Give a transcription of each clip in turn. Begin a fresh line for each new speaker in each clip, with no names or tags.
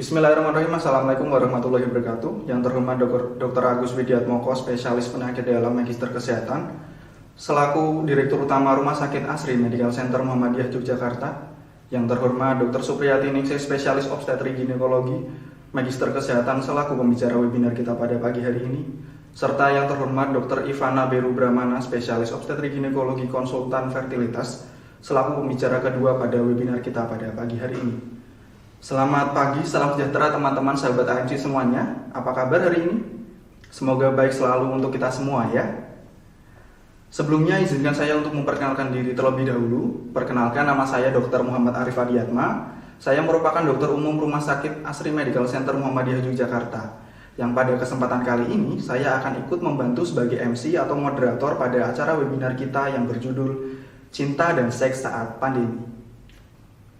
Bismillahirrahmanirrahim. Assalamualaikum warahmatullahi wabarakatuh. Yang terhormat Dr. Agus Widiatmoko, spesialis penyakit dalam Magister Kesehatan, selaku Direktur Utama Rumah Sakit Asri Medical Center Muhammadiyah Yogyakarta. Yang terhormat Dr. Supriyati Ningsih, spesialis obstetri ginekologi Magister Kesehatan, selaku pembicara webinar kita pada pagi hari ini. Serta yang terhormat Dr. Ivana Beru Brahmana, spesialis obstetri ginekologi konsultan fertilitas, selaku pembicara kedua pada webinar kita pada pagi hari ini. Selamat pagi, salam sejahtera teman-teman sahabat AMC semuanya. Apa kabar hari ini? Semoga baik selalu untuk kita semua ya. Sebelumnya izinkan saya untuk memperkenalkan diri terlebih dahulu. Perkenalkan, nama saya Dr. Muhammad Arif Adiatma. Saya merupakan dokter umum Rumah Sakit Asri Medical Center Muhammadiyah Yogyakarta. Yang pada kesempatan kali ini saya akan ikut membantu sebagai MC atau moderator pada acara webinar kita yang berjudul Cinta dan Seks Saat Pandemi.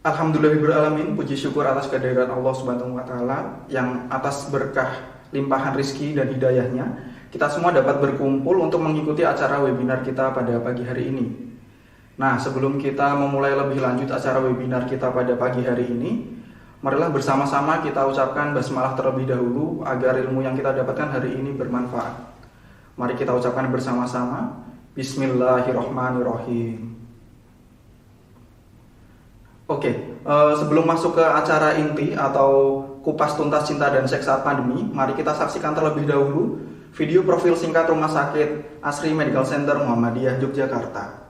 Alhamdulillahirrahmanirrahim, puji syukur atas kehadiran Allah Subhanahu wa Ta'ala yang atas berkah limpahan rizki dan hidayahnya kita semua dapat berkumpul untuk mengikuti acara webinar kita pada pagi hari ini. Nah, sebelum kita memulai lebih lanjut acara webinar kita pada pagi hari ini, marilah bersama-sama kita ucapkan basmalah terlebih dahulu agar ilmu yang kita dapatkan hari ini bermanfaat. Mari kita ucapkan bersama-sama. Bismillahirrahmanirrahim. Oke, sebelum masuk ke acara inti atau kupas tuntas cinta dan seks saat pandemi, mari kita saksikan terlebih dahulu video profil singkat Rumah Sakit Asri Medical Center Muhammadiyah Yogyakarta.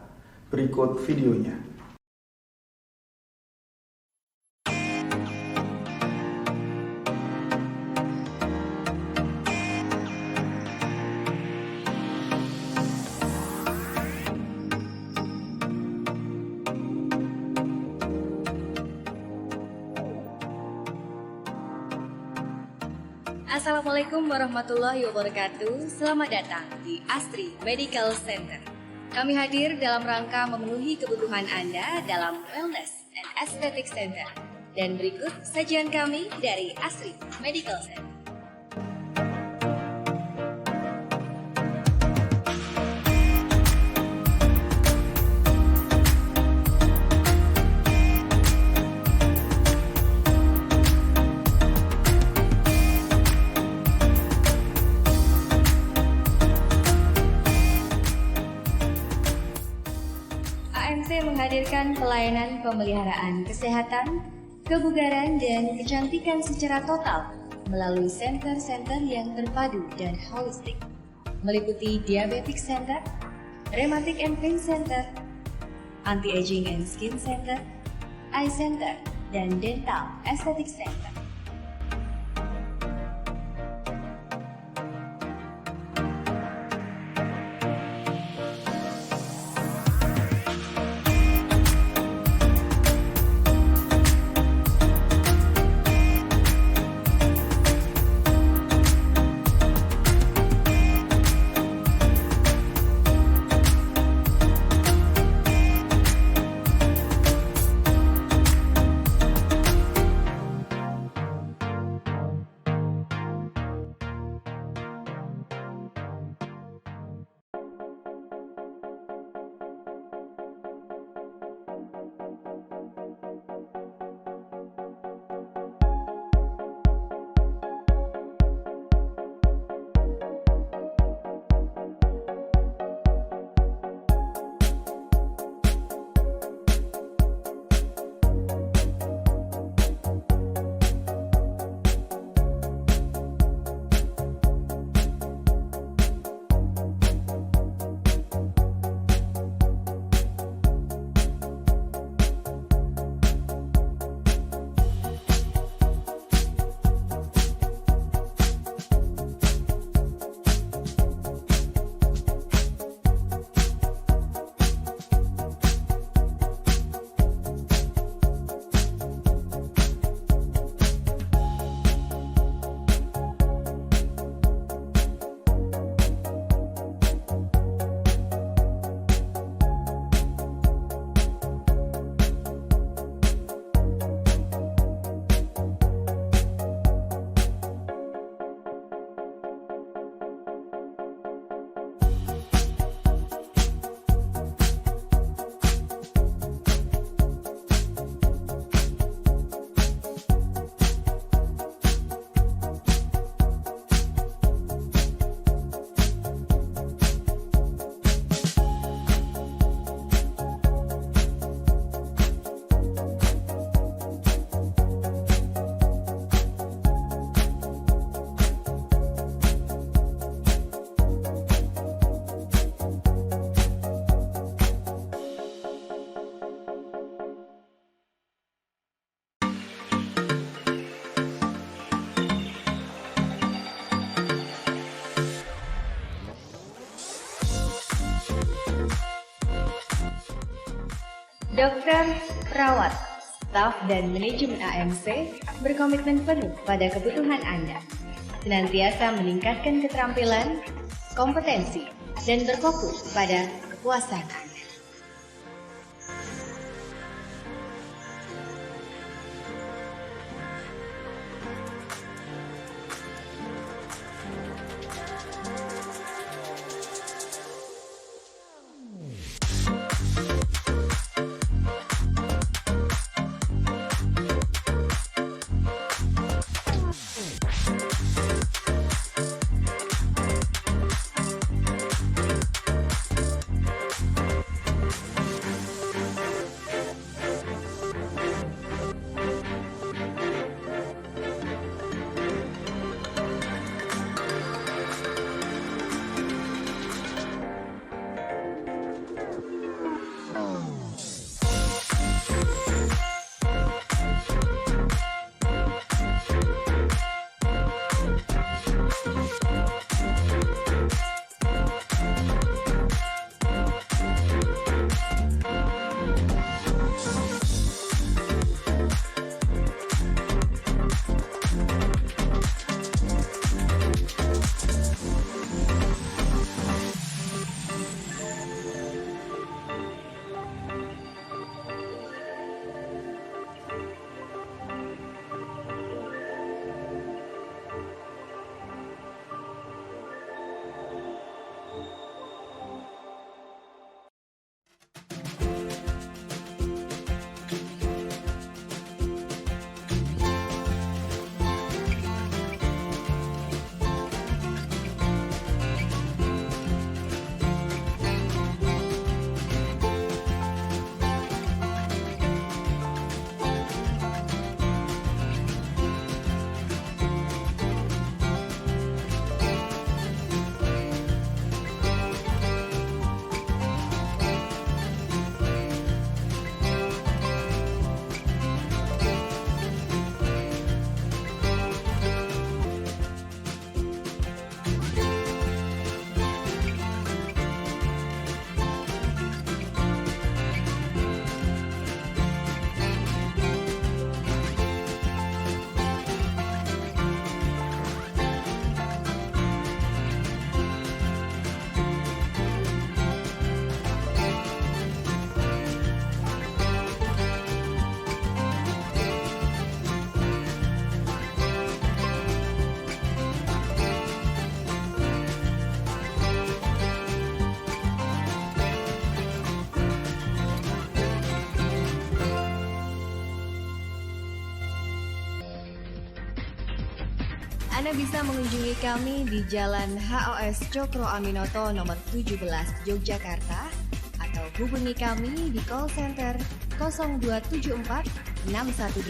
Berikut videonya.
Assalamualaikum warahmatullahi wabarakatuh. Selamat datang di Asri Medical Center. Kami hadir dalam rangka memenuhi kebutuhan Anda dalam Wellness and Aesthetic Center. Dan berikut sajian kami dari Asri Medical Center. Menghadirkan pelayanan pemeliharaan kesehatan, kebugaran, dan kecantikan secara total melalui center-center yang terpadu dan holistik, meliputi Diabetic Center, Rheumatic and Pain Center, Anti-Aging and Skin Center, Eye Center, dan Dental Aesthetic Center. Dokter, perawat, staf, dan manajemen AMC berkomitmen penuh pada kebutuhan Anda. Senantiasa meningkatkan keterampilan, kompetensi, dan berfokus pada kepuasan Anda. Anda bisa mengunjungi kami di Jalan HOS Cokro Aminoto nomor 17 Yogyakarta atau hubungi kami di call center 0274 618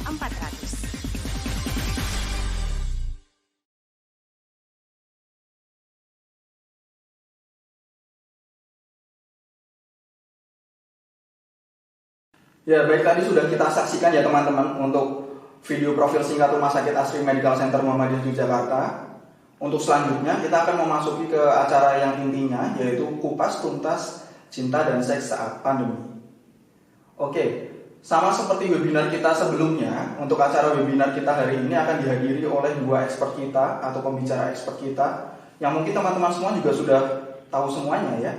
400.
Ya, baik, tadi sudah kita saksikan ya teman-teman untuk video profil singkat Rumah Sakit Asri Medical Center Muhammadiyah Yogyakarta. Untuk selanjutnya kita akan memasuki ke acara yang intinya, yaitu kupas tuntas cinta dan seks saat pandemi. Oke, sama seperti webinar kita sebelumnya, untuk acara webinar kita hari ini akan dihadiri oleh dua expert kita atau pembicara expert kita yang mungkin teman-teman semua juga sudah tahu semuanya ya.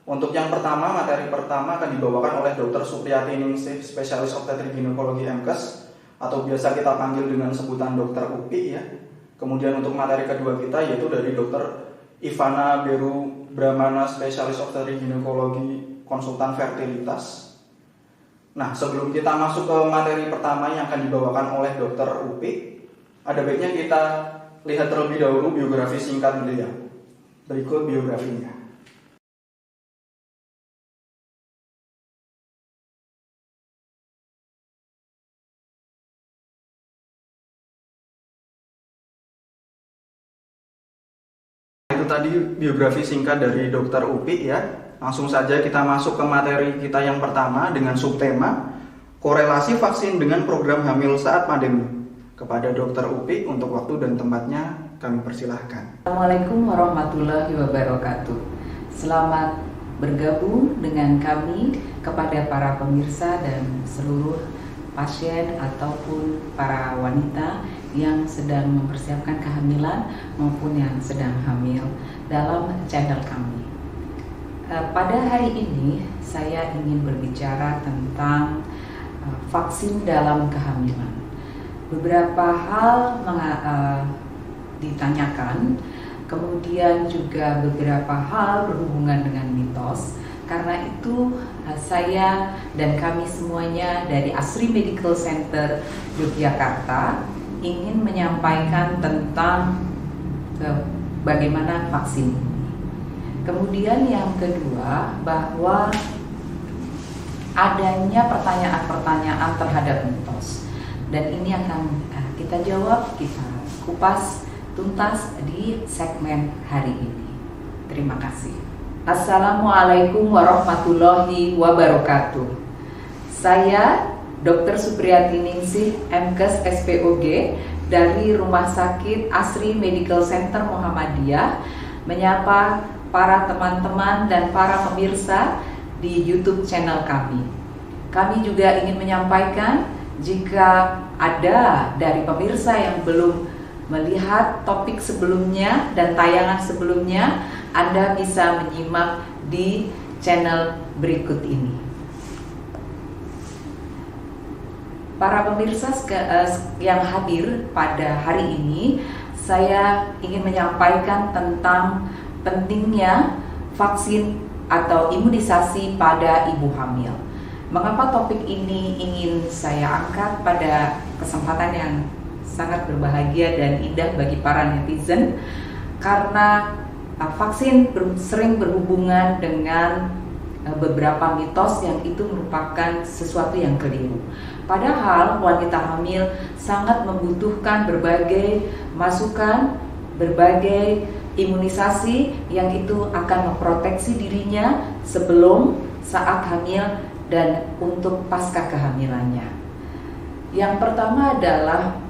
Untuk yang pertama, materi pertama akan dibawakan oleh Dr. Supriyati Ningsih, spesialis obstetrik ginekologi MKes atau biasa kita panggil dengan sebutan Dr. UPI ya. Kemudian untuk materi kedua kita yaitu dari Dr. Ivana Beru Brahmana, spesialis obstetrik ginekologi konsultan fertilitas. Nah, sebelum kita masuk ke materi pertama yang akan dibawakan oleh Dr. UPI, ada baiknya kita lihat terlebih dahulu biografi singkat beliau. Berikut biografinya. Itu tadi biografi singkat dari Dr. Upi ya. Langsung saja kita masuk ke materi kita yang pertama dengan subtema korelasi vaksin dengan program hamil saat pandemi. Kepada Dr. Upi untuk waktu dan tempatnya kami persilahkan.
Assalamualaikum warahmatullahi wabarakatuh. Selamat bergabung dengan kami kepada para pemirsa dan seluruh pasien ataupun para wanita yang sedang mempersiapkan kehamilan maupun yang sedang hamil dalam channel kami. Pada hari ini saya ingin berbicara tentang vaksin dalam kehamilan. Beberapa hal ditanyakan, kemudian juga beberapa hal berhubungan dengan mitos. Karena itu saya dan kami semuanya dari ASRI Medical Center Yogyakarta ingin menyampaikan tentang bagaimana vaksin ini. Kemudian yang kedua, bahwa adanya pertanyaan-pertanyaan terhadap mitos, dan ini akan kita jawab, kita kupas tuntas di segmen hari ini. Terima kasih. Assalamualaikum warahmatullahi wabarakatuh. Saya Dr. Supriyati Ningsih, MKes SPOG dari Rumah Sakit ASRI Medical Center Muhammadiyah, menyapa para teman-teman dan para pemirsa di YouTube channel kami. Kami juga ingin menyampaikan, jika ada dari pemirsa yang belum melihat topik sebelumnya dan tayangan sebelumnya, Anda bisa menyimak di channel berikut ini. Para pemirsa yang hadir pada hari ini, saya ingin menyampaikan tentang pentingnya vaksin atau imunisasi pada ibu hamil. Mengapa topik ini ingin saya angkat pada kesempatan yang sangat berbahagia dan indah bagi para netizen? Karena vaksin sering berhubungan dengan beberapa mitos yang itu merupakan sesuatu yang keliru. Padahal wanita hamil sangat membutuhkan berbagai masukan, berbagai imunisasi yang itu akan memproteksi dirinya sebelum, saat hamil, dan untuk pasca kehamilannya. Yang pertama adalah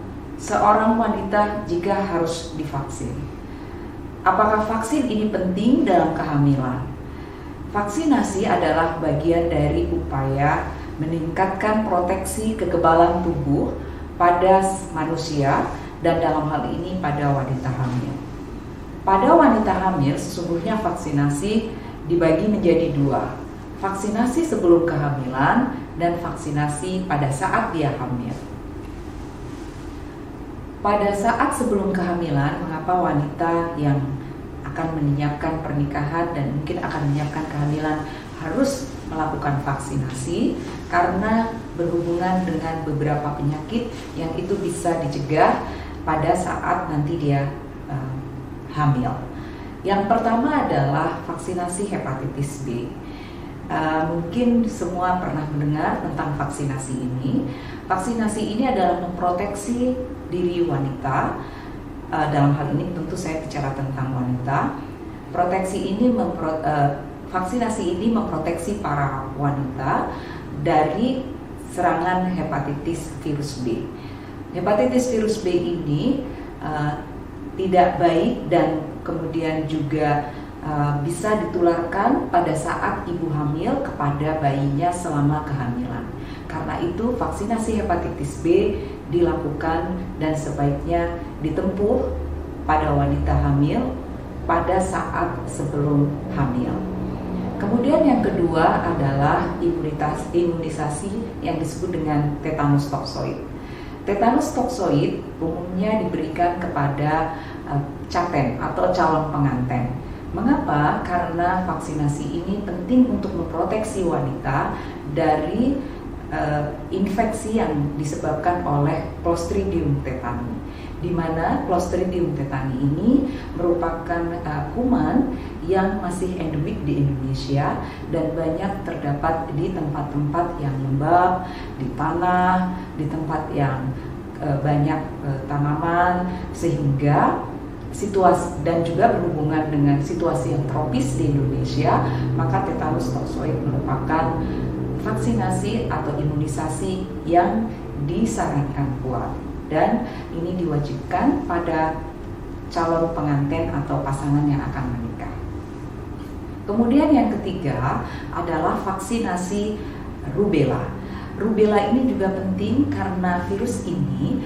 seorang wanita jika harus divaksin. Apakah vaksin ini penting dalam kehamilan? Vaksinasi adalah bagian dari upaya meningkatkan proteksi kekebalan tubuh pada manusia dan dalam hal ini pada wanita hamil. Pada wanita hamil sesungguhnya vaksinasi dibagi menjadi dua. Vaksinasi sebelum kehamilan dan vaksinasi pada saat dia hamil. Pada saat sebelum kehamilan, mengapa wanita yang akan menyiapkan pernikahan dan mungkin akan menyiapkan kehamilan harus melakukan vaksinasi? Karena berhubungan dengan beberapa penyakit yang itu bisa dicegah pada saat nanti dia hamil. Yang pertama adalah vaksinasi hepatitis B. Mungkin semua pernah mendengar tentang vaksinasi ini. Vaksinasi ini adalah memproteksi diri wanita. Dalam hal ini tentu saya bicara tentang wanita. Vaksinasi ini memproteksi para wanita dari serangan hepatitis virus B. Hepatitis virus B ini tidak baik dan kemudian juga bisa ditularkan pada saat ibu hamil kepada bayinya selama kehamilan. Karena itu vaksinasi hepatitis B dilakukan dan sebaiknya ditempuh pada wanita hamil pada saat sebelum hamil. Kemudian yang kedua adalah imunisasi yang disebut dengan tetanus toksoid. Tetanus toksoid umumnya diberikan kepada caten atau calon pengantin. Mengapa? Karena vaksinasi ini penting untuk memproteksi wanita dari infeksi yang disebabkan oleh Clostridium tetani, di mana Clostridium tetani ini merupakan kuman yang masih endemik di Indonesia dan banyak terdapat di tempat-tempat yang lembab, di tanah, di tempat yang banyak tanaman, sehingga situasi dan juga berhubungan dengan situasi yang tropis di Indonesia, maka tetanus toksoid merupakan vaksinasi atau imunisasi yang disarankan kuat, dan ini diwajibkan pada calon pengantin atau pasangan yang akan menikah. Kemudian yang ketiga adalah vaksinasi rubella. Rubella ini juga penting karena virus ini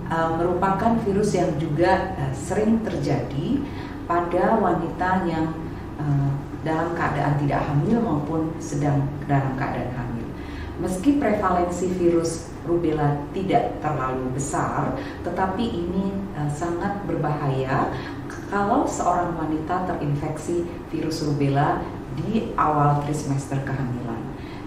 merupakan virus yang juga sering terjadi pada wanita yang dalam keadaan tidak hamil maupun sedang dalam keadaan hamil. Meski prevalensi virus rubella tidak terlalu besar, tetapi ini sangat berbahaya kalau seorang wanita terinfeksi virus rubella di awal trimester kehamilan.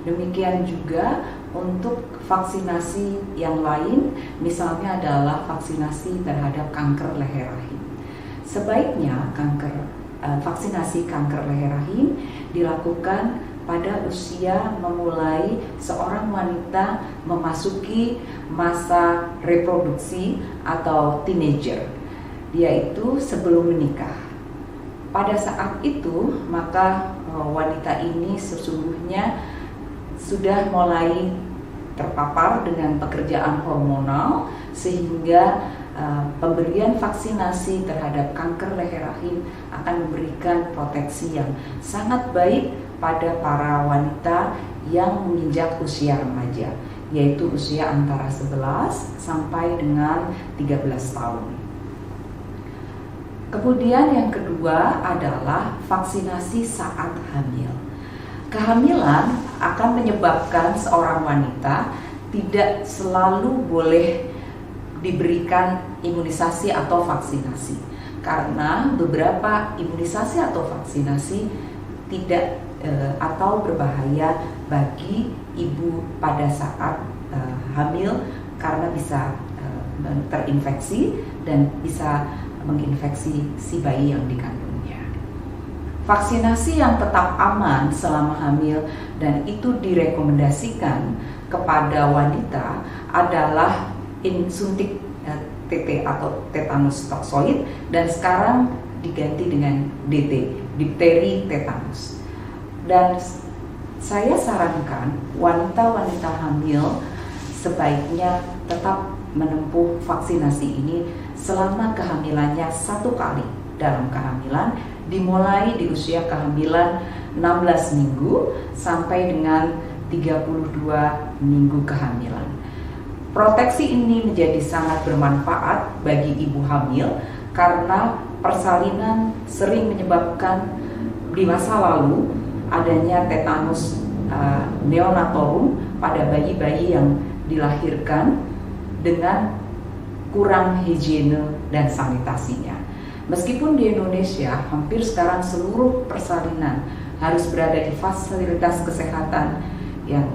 Demikian juga untuk vaksinasi yang lain, misalnya adalah vaksinasi terhadap kanker leher rahim. Sebaiknya vaksinasi kanker leher rahim dilakukan pada usia memulai seorang wanita memasuki masa reproduksi atau teenager, yaitu sebelum menikah. Pada saat itu, maka wanita ini sesungguhnya sudah mulai terpapar dengan pekerjaan hormonal, sehingga pemberian vaksinasi terhadap kanker leher rahim akan memberikan proteksi yang sangat baik pada para wanita yang menginjak usia remaja, yaitu usia antara 11 sampai dengan 13 tahun. Kemudian yang kedua adalah vaksinasi saat hamil. Kehamilan akan menyebabkan seorang wanita tidak selalu boleh diberikan imunisasi atau vaksinasi, karena beberapa imunisasi atau vaksinasi tidak atau berbahaya bagi ibu pada saat hamil karena bisa terinfeksi dan bisa menginfeksi si bayi yang dikandungnya. Vaksinasi yang tetap aman selama hamil dan itu direkomendasikan kepada wanita adalah suntik TT atau tetanus toksoid, dan sekarang diganti dengan DT, difteri tetanus. Dan saya sarankan wanita-wanita hamil sebaiknya tetap menempuh vaksinasi ini selama kehamilannya 1 kali dalam kehamilan, dimulai di usia kehamilan 16 minggu sampai dengan 32 minggu kehamilan. Proteksi ini menjadi sangat bermanfaat bagi ibu hamil karena persalinan sering menyebabkan di masa lalu adanya tetanus neonatorum pada bayi-bayi yang dilahirkan dengan kurang higiene dan sanitasinya. Meskipun di Indonesia hampir sekarang seluruh persalinan harus berada di fasilitas kesehatan yang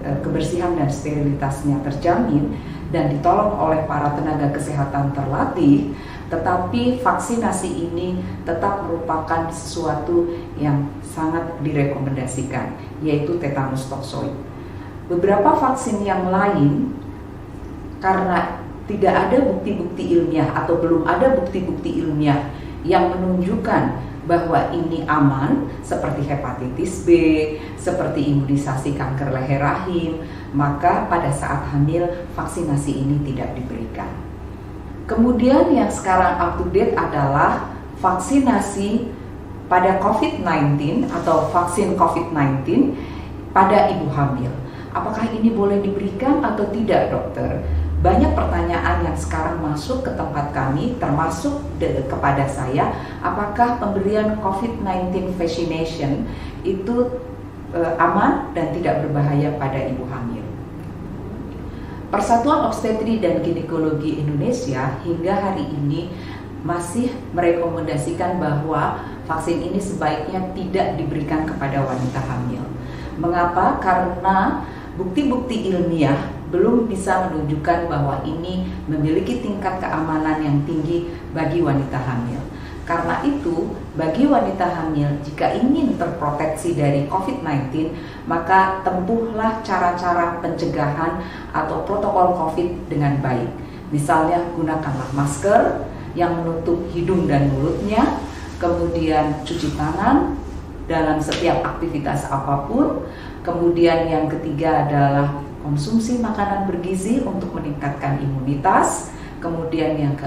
kebersihan dan sterilitasnya terjamin dan ditolong oleh para tenaga kesehatan terlatih, tetapi vaksinasi ini tetap merupakan sesuatu yang sangat direkomendasikan, yaitu tetanus toksoid. Beberapa vaksin yang lain, karena tidak ada bukti-bukti ilmiah atau belum ada bukti-bukti ilmiah yang menunjukkan bahwa ini aman, seperti hepatitis B, seperti imunisasi kanker leher rahim, maka pada saat hamil vaksinasi ini tidak diberikan. Kemudian yang sekarang up to date adalah vaksinasi pada COVID-19 atau vaksin COVID-19 pada ibu hamil. Apakah ini boleh diberikan atau tidak, dokter? Banyak pertanyaan yang sekarang masuk ke tempat kami, termasuk kepada saya, apakah pemberian COVID-19 vaccination itu aman dan tidak berbahaya pada ibu hamil. Persatuan Obstetri dan Ginekologi Indonesia hingga hari ini masih merekomendasikan bahwa vaksin ini sebaiknya tidak diberikan kepada wanita hamil. Mengapa? Karena bukti-bukti ilmiah belum bisa menunjukkan bahwa ini memiliki tingkat keamanan yang tinggi bagi wanita hamil. Karena itu, bagi wanita hamil, jika ingin terproteksi dari COVID-19, maka tempuhlah cara-cara pencegahan atau protokol COVID dengan baik. Misalnya, gunakanlah masker yang menutup hidung dan mulutnya, kemudian cuci tangan dalam setiap aktivitas apapun, kemudian yang ketiga adalah konsumsi makanan bergizi untuk meningkatkan imunitas. Kemudian yang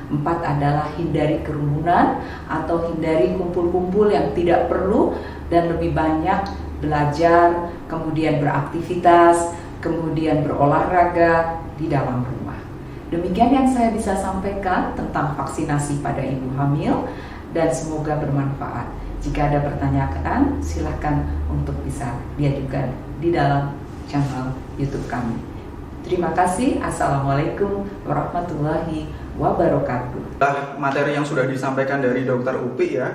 4 adalah hindari kerumunan atau hindari kumpul-kumpul yang tidak perlu dan lebih banyak belajar, kemudian beraktivitas, kemudian berolahraga di dalam rumah. Demikian yang saya bisa sampaikan tentang vaksinasi pada ibu hamil dan semoga bermanfaat. Jika ada pertanyaan, silakan untuk bisa diajukan di dalam channel YouTube kami. Terima kasih. Assalamualaikum warahmatullahi wabarakatuh.
Materi yang sudah disampaikan dari Dr. Upi ya.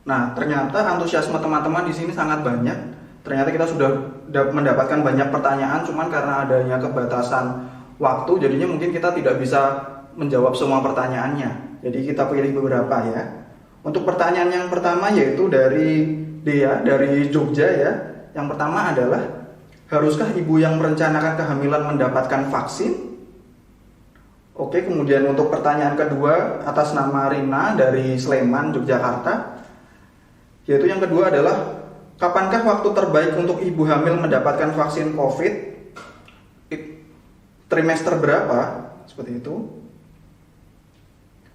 Nah, ternyata antusiasme teman-teman di sini sangat banyak. Ternyata kita sudah mendapatkan banyak pertanyaan, cuman karena adanya kebatasan waktu, jadinya mungkin kita tidak bisa menjawab semua pertanyaannya. Jadi kita pilih beberapa ya. Untuk pertanyaan yang pertama yaitu dari Dea dari Jogja ya. Yang pertama adalah, haruskah ibu yang merencanakan kehamilan mendapatkan vaksin? Oke, kemudian untuk pertanyaan kedua atas nama Rina dari Sleman, Yogyakarta. Yaitu yang kedua adalah, kapankah waktu terbaik untuk ibu hamil mendapatkan vaksin COVID? Trimester berapa? Seperti itu.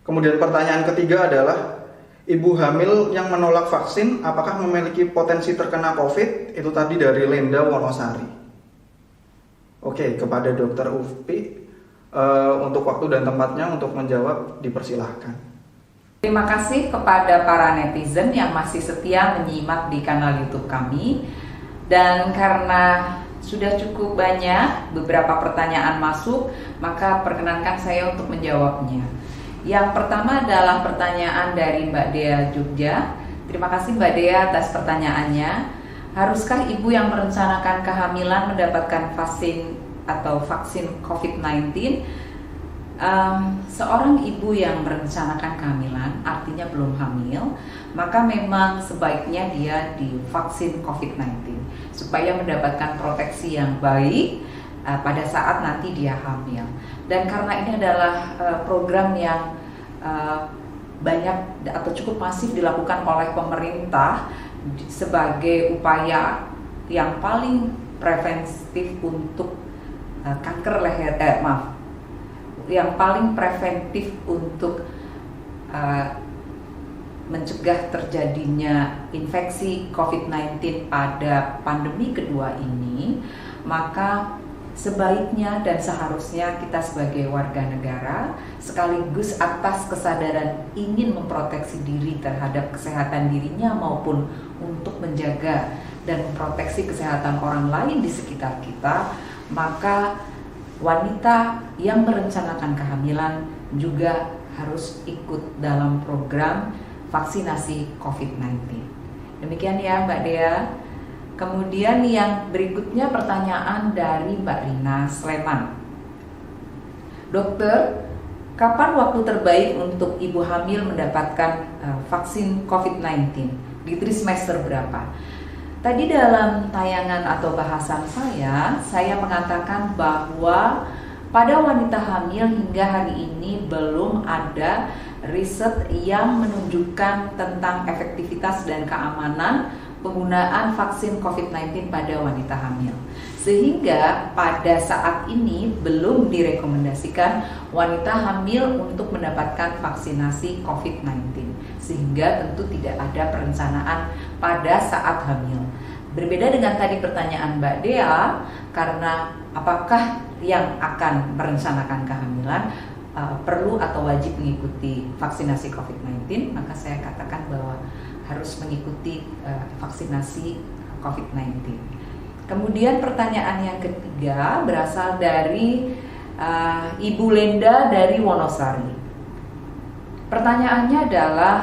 Kemudian pertanyaan ketiga adalah, ibu hamil yang menolak vaksin apakah memiliki potensi terkena COVID? Itu tadi dari Lenda Wonosari. Oke, kepada Dr. Upi, untuk waktu dan tempatnya untuk menjawab dipersilahkan.
Terima kasih kepada para netizen yang masih setia menyimak di kanal YouTube kami. Dan karena sudah cukup banyak beberapa pertanyaan masuk, maka perkenankan saya untuk menjawabnya. Yang pertama adalah pertanyaan dari Mbak Dea Jogja. Terima kasih Mbak Dea atas pertanyaannya. Haruskah ibu yang merencanakan kehamilan mendapatkan vaksin atau vaksin COVID-19? Seorang ibu yang merencanakan kehamilan, artinya belum hamil, maka memang sebaiknya dia divaksin COVID-19 supaya mendapatkan proteksi yang baik pada saat nanti dia hamil. Dan karena ini adalah program yang banyak atau cukup masif dilakukan oleh pemerintah sebagai upaya yang paling preventif untuk kanker leher, yang paling preventif untuk mencegah terjadinya infeksi COVID-19 pada pandemi kedua ini, maka sebaiknya dan seharusnya kita sebagai warga negara sekaligus atas kesadaran ingin memproteksi diri terhadap kesehatan dirinya maupun untuk menjaga dan memproteksi kesehatan orang lain di sekitar kita, maka wanita yang merencanakan kehamilan juga harus ikut dalam program vaksinasi COVID-19. Demikian ya Mbak Dea. Kemudian yang berikutnya pertanyaan dari Mbak Rina Sleman. Dokter, kapan waktu terbaik untuk ibu hamil mendapatkan vaksin COVID-19? Di trimester berapa? Tadi dalam tayangan atau bahasan saya mengatakan bahwa pada wanita hamil hingga hari ini belum ada riset yang menunjukkan tentang efektivitas dan keamanan penggunaan vaksin COVID-19 pada wanita hamil. Sehingga pada saat ini belum direkomendasikan wanita hamil untuk mendapatkan vaksinasi COVID-19. Sehingga tentu tidak ada perencanaan pada saat hamil. Berbeda dengan tadi pertanyaan Mbak Dea, karena apakah yang akan merencanakan kehamilan perlu atau wajib mengikuti vaksinasi COVID-19, maka saya katakan bahwa harus mengikuti vaksinasi COVID-19. Kemudian pertanyaan yang ketiga berasal dari Ibu Lenda dari Wonosari. Pertanyaannya adalah,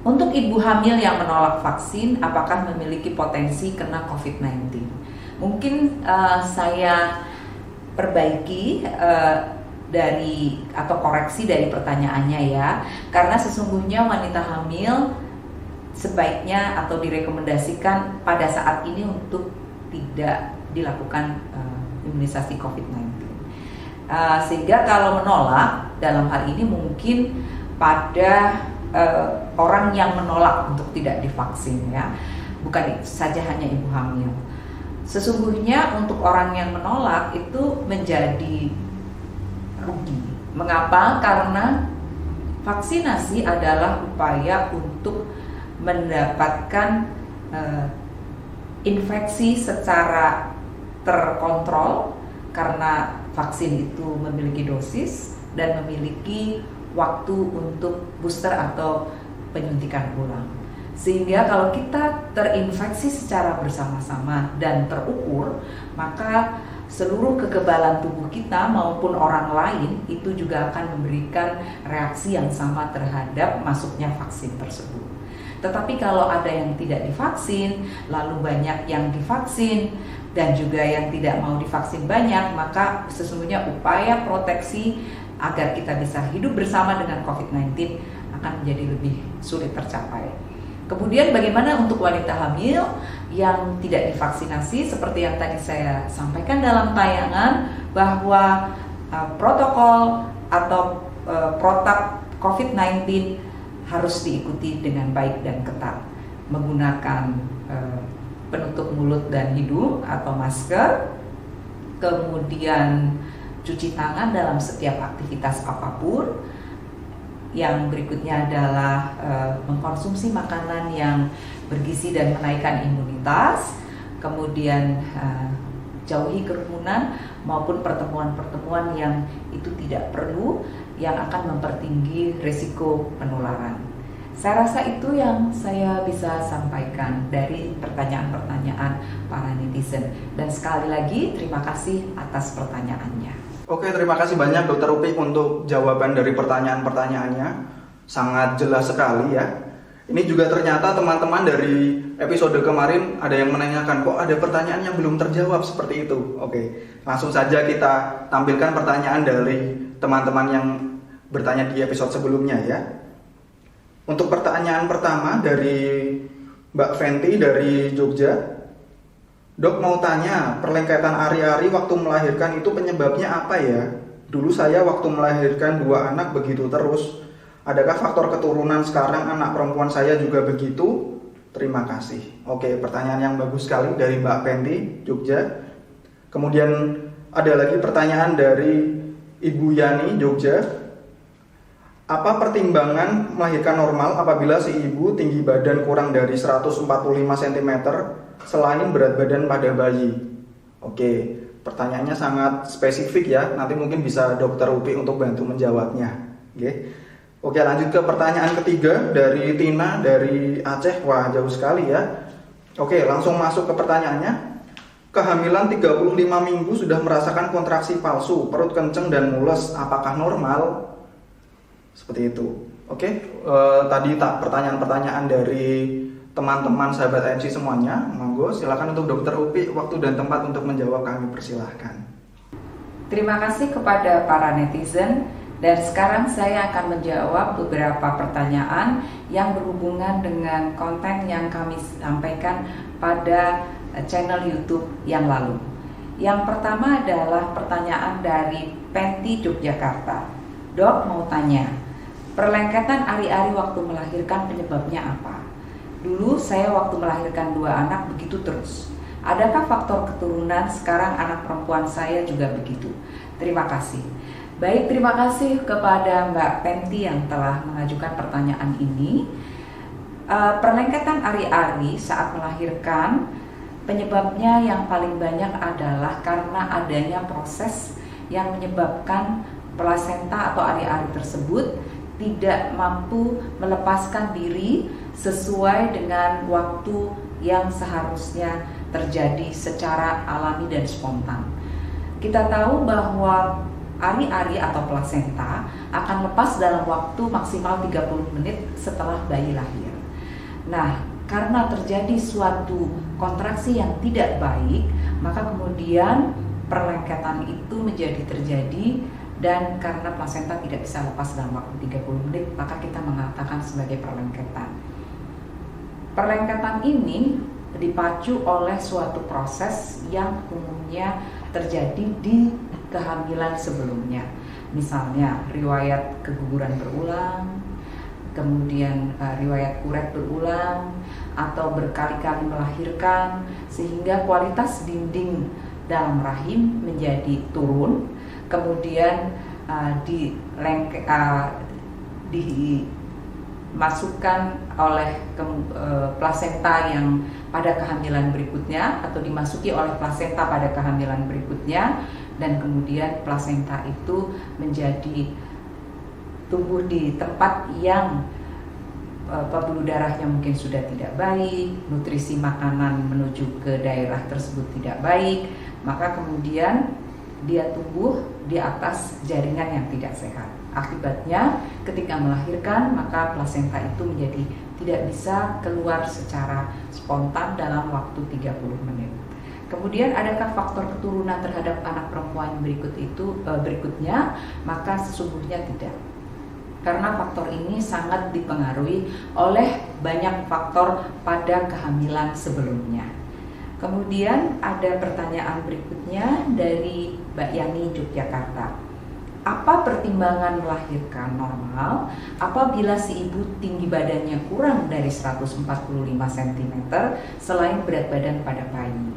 untuk ibu hamil yang menolak vaksin, apakah memiliki potensi kena COVID-19? Mungkin saya perbaiki atau koreksi dari pertanyaannya ya, karena sesungguhnya wanita hamil sebaiknya atau direkomendasikan pada saat ini untuk tidak dilakukan imunisasi COVID-19. Sehingga kalau menolak dalam hal ini mungkin pada orang yang menolak untuk tidak divaksin ya, bukan saja hanya ibu hamil. Sesungguhnya untuk orang yang menolak itu menjadi rugi. Mengapa? Karena Vaksinasi adalah upaya untuk mendapatkan infeksi secara terkontrol karena vaksin itu memiliki dosis dan memiliki waktu untuk booster atau penyuntikan ulang. Sehingga kalau kita terinfeksi secara bersama-sama dan terukur, maka seluruh kekebalan tubuh kita maupun orang lain itu juga akan memberikan reaksi yang sama terhadap masuknya vaksin tersebut. Tetapi kalau ada yang tidak divaksin, lalu banyak yang divaksin, dan juga yang tidak mau divaksin banyak, maka sesungguhnya upaya proteksi agar kita bisa hidup bersama dengan COVID-19 akan menjadi lebih sulit tercapai. Kemudian bagaimana untuk wanita hamil yang tidak divaksinasi? Seperti yang tadi saya sampaikan dalam tayangan, bahwa protokol atau protap COVID-19 harus diikuti dengan baik dan ketat, menggunakan penutup mulut dan hidung atau masker, kemudian cuci tangan dalam setiap aktivitas apapun. Yang berikutnya adalah mengkonsumsi makanan yang bergizi dan menaikkan imunitas, kemudian jauhi kerumunan maupun pertemuan-pertemuan yang itu tidak perlu, yang akan mempertinggi risiko penularan. Saya rasa itu yang saya bisa sampaikan dari pertanyaan-pertanyaan para netizen. Dan sekali lagi terima kasih atas pertanyaannya.
Oke, terima kasih banyak Dokter Upi untuk jawaban dari pertanyaan-pertanyaannya. Sangat jelas sekali ya. Ini juga ternyata teman-teman dari episode kemarin ada yang menanyakan, kok ada pertanyaan yang belum terjawab seperti itu. Oke, langsung saja kita tampilkan pertanyaan dari teman-teman yang bertanya di episode sebelumnya ya. Untuk pertanyaan pertama dari Mbak Fenty dari Jogja. Dok, mau tanya, perlengketan ari-ari waktu melahirkan itu penyebabnya apa ya? Dulu saya waktu melahirkan 2 anak begitu terus. Adakah faktor keturunan sekarang anak perempuan saya juga begitu? Terima kasih. Oke, pertanyaan yang bagus sekali dari Mbak Fenty, Jogja. Kemudian ada lagi pertanyaan dari Ibu Yani, Jogja. Apa pertimbangan melahirkan normal apabila si ibu tinggi badan kurang dari 145 cm selain berat badan pada bayi? Oke, pertanyaannya sangat spesifik ya. Nanti mungkin bisa Dokter Upi untuk bantu menjawabnya. Oke, lanjut ke pertanyaan ketiga dari Tina dari Aceh. Wah, jauh sekali ya. Oke, langsung masuk ke pertanyaannya. Kehamilan 35 minggu sudah merasakan kontraksi palsu, perut kenceng dan mules. Apakah normal? Seperti itu. Oke, tadi pertanyaan-pertanyaan dari teman-teman sahabat AMC semuanya. Monggo silakan untuk Dokter Upi, waktu dan tempat untuk menjawab kami persilahkan.
Terima kasih kepada para netizen, dan sekarang saya akan menjawab beberapa pertanyaan yang berhubungan dengan konten yang kami sampaikan pada channel YouTube yang lalu. Yang pertama adalah pertanyaan dari Fenty Yogyakarta. Dok, mau tanya, perlengketan ari-ari waktu melahirkan penyebabnya apa? Dulu saya waktu melahirkan 2 anak begitu terus. Adakah faktor keturunan sekarang anak perempuan saya juga begitu? Terima kasih. Baik, terima kasih kepada Mbak Fenty yang telah mengajukan pertanyaan ini. Perlengketan ari-ari saat melahirkan penyebabnya yang paling banyak adalah karena adanya proses yang menyebabkan plasenta atau ari-ari tersebut tidak mampu melepaskan diri sesuai dengan waktu yang seharusnya terjadi secara alami dan spontan. Kita tahu bahwa ari-ari atau plasenta akan lepas dalam waktu maksimal 30 menit setelah bayi lahir. Nah, karena terjadi suatu kontraksi yang tidak baik, maka kemudian perlengketan itu menjadi terjadi. Dan karena plasenta tidak bisa lepas dalam waktu 30 menit, maka kita mengatakan sebagai perlengketan. Perlengketan ini dipacu oleh suatu proses yang umumnya terjadi di kehamilan sebelumnya. Misalnya riwayat keguguran berulang, kemudian riwayat uret berulang, atau berkali-kali melahirkan, sehingga kualitas dinding dalam rahim menjadi turun. Kemudian dimasukkan oleh plasenta yang pada kehamilan berikutnya atau dimasuki oleh plasenta pada kehamilan berikutnya, dan kemudian plasenta itu menjadi tumbuh di tempat yang pembuluh darahnya mungkin sudah tidak baik, nutrisi makanan menuju ke daerah tersebut tidak baik, maka kemudian dia tumbuh di atas jaringan yang tidak sehat. Akibatnya ketika melahirkan, maka plasenta itu menjadi tidak bisa keluar secara spontan dalam waktu 30 menit. Kemudian adakah faktor keturunan terhadap anak perempuan berikutnya? Maka sesungguhnya tidak. Karena faktor ini sangat dipengaruhi oleh banyak faktor pada kehamilan sebelumnya. Kemudian ada pertanyaan berikutnya dari Mbak Yani, Yogyakarta. Apa pertimbangan melahirkan normal apabila si ibu tinggi badannya kurang dari 145 cm selain berat badan pada bayi?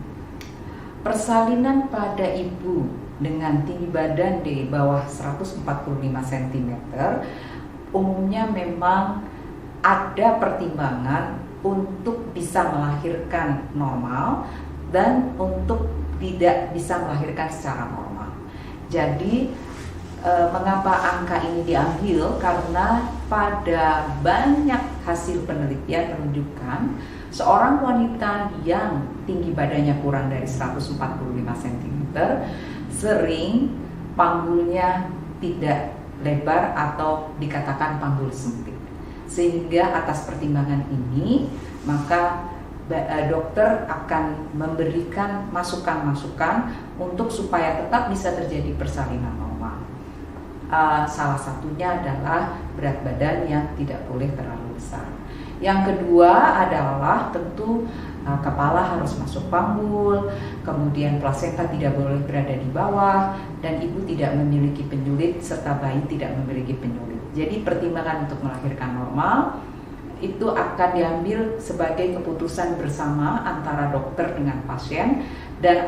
Persalinan pada ibu dengan tinggi badan di bawah 145 cm umumnya memang ada pertimbangan untuk bisa melahirkan normal dan untuk tidak bisa melahirkan secara normal. Jadi mengapa angka ini diambil? Karena pada banyak hasil penelitian menunjukkan seorang wanita yang tinggi badannya kurang dari 145 cm sering panggulnya tidak lebar atau dikatakan panggul sempit. Sehingga atas pertimbangan ini maka dokter akan memberikan masukan-masukan untuk supaya tetap bisa terjadi persalinan normal. Salah satunya adalah berat badan yang tidak boleh terlalu besar. Yang kedua adalah tentu kepala harus masuk panggul, kemudian plasenta tidak boleh berada di bawah, dan ibu tidak memiliki penyulit serta bayi tidak memiliki penyulit. Jadi pertimbangan untuk melahirkan normal itu akan diambil sebagai keputusan bersama antara dokter dengan pasien, dan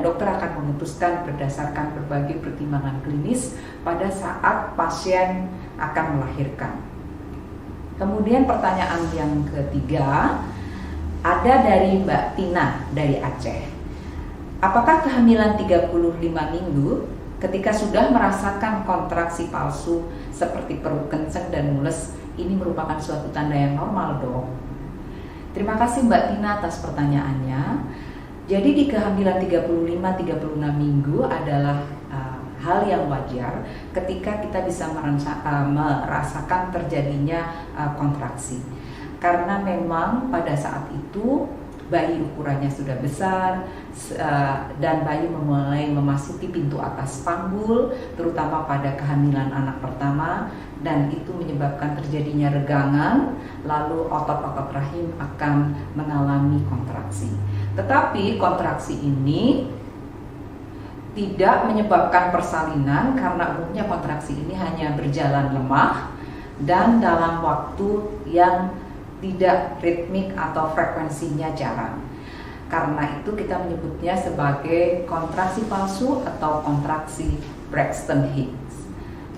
dokter akan memutuskan berdasarkan berbagai pertimbangan klinis pada saat pasien akan melahirkan. Kemudian pertanyaan yang ketiga ada dari Mbak Tina dari Aceh. Apakah kehamilan 35 minggu ketika sudah merasakan kontraksi palsu seperti perut kencang dan mules ini merupakan suatu tanda yang normal, dok? Terima kasih Mbak Tina atas pertanyaannya. Jadi di kehamilan 35-36 minggu adalah hal yang wajar ketika kita bisa merasakan terjadinya kontraksi. Karena memang pada saat itu bayi ukurannya sudah besar dan bayi mulai memasuki pintu atas panggul, terutama pada kehamilan anak pertama, dan itu menyebabkan terjadinya regangan, lalu otot-otot rahim akan mengalami kontraksi. Tetapi kontraksi ini tidak menyebabkan persalinan karena umumnya kontraksi ini hanya berjalan lemah dan dalam waktu yang tidak ritmik atau frekuensinya jarang. Karena itu kita menyebutnya sebagai kontraksi palsu atau kontraksi Braxton Hicks.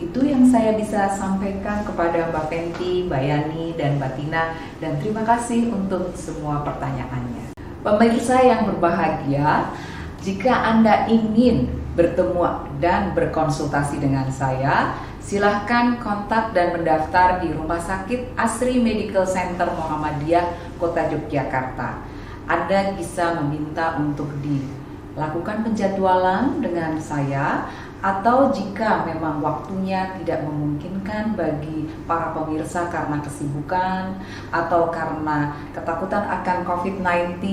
Itu yang saya bisa sampaikan kepada Mbak Fenty, Mbak Yani, dan Mbak Tina, dan terima kasih untuk semua pertanyaannya. Pemirsa yang berbahagia, jika Anda ingin bertemu dan berkonsultasi dengan saya, silahkan kontak dan mendaftar di Rumah Sakit Asri Medical Center Muhammadiyah, Kota Yogyakarta. Anda bisa meminta untuk dilakukan penjadwalan dengan saya, atau jika memang waktunya tidak memungkinkan bagi para pemirsa karena kesibukan atau karena ketakutan akan COVID-19,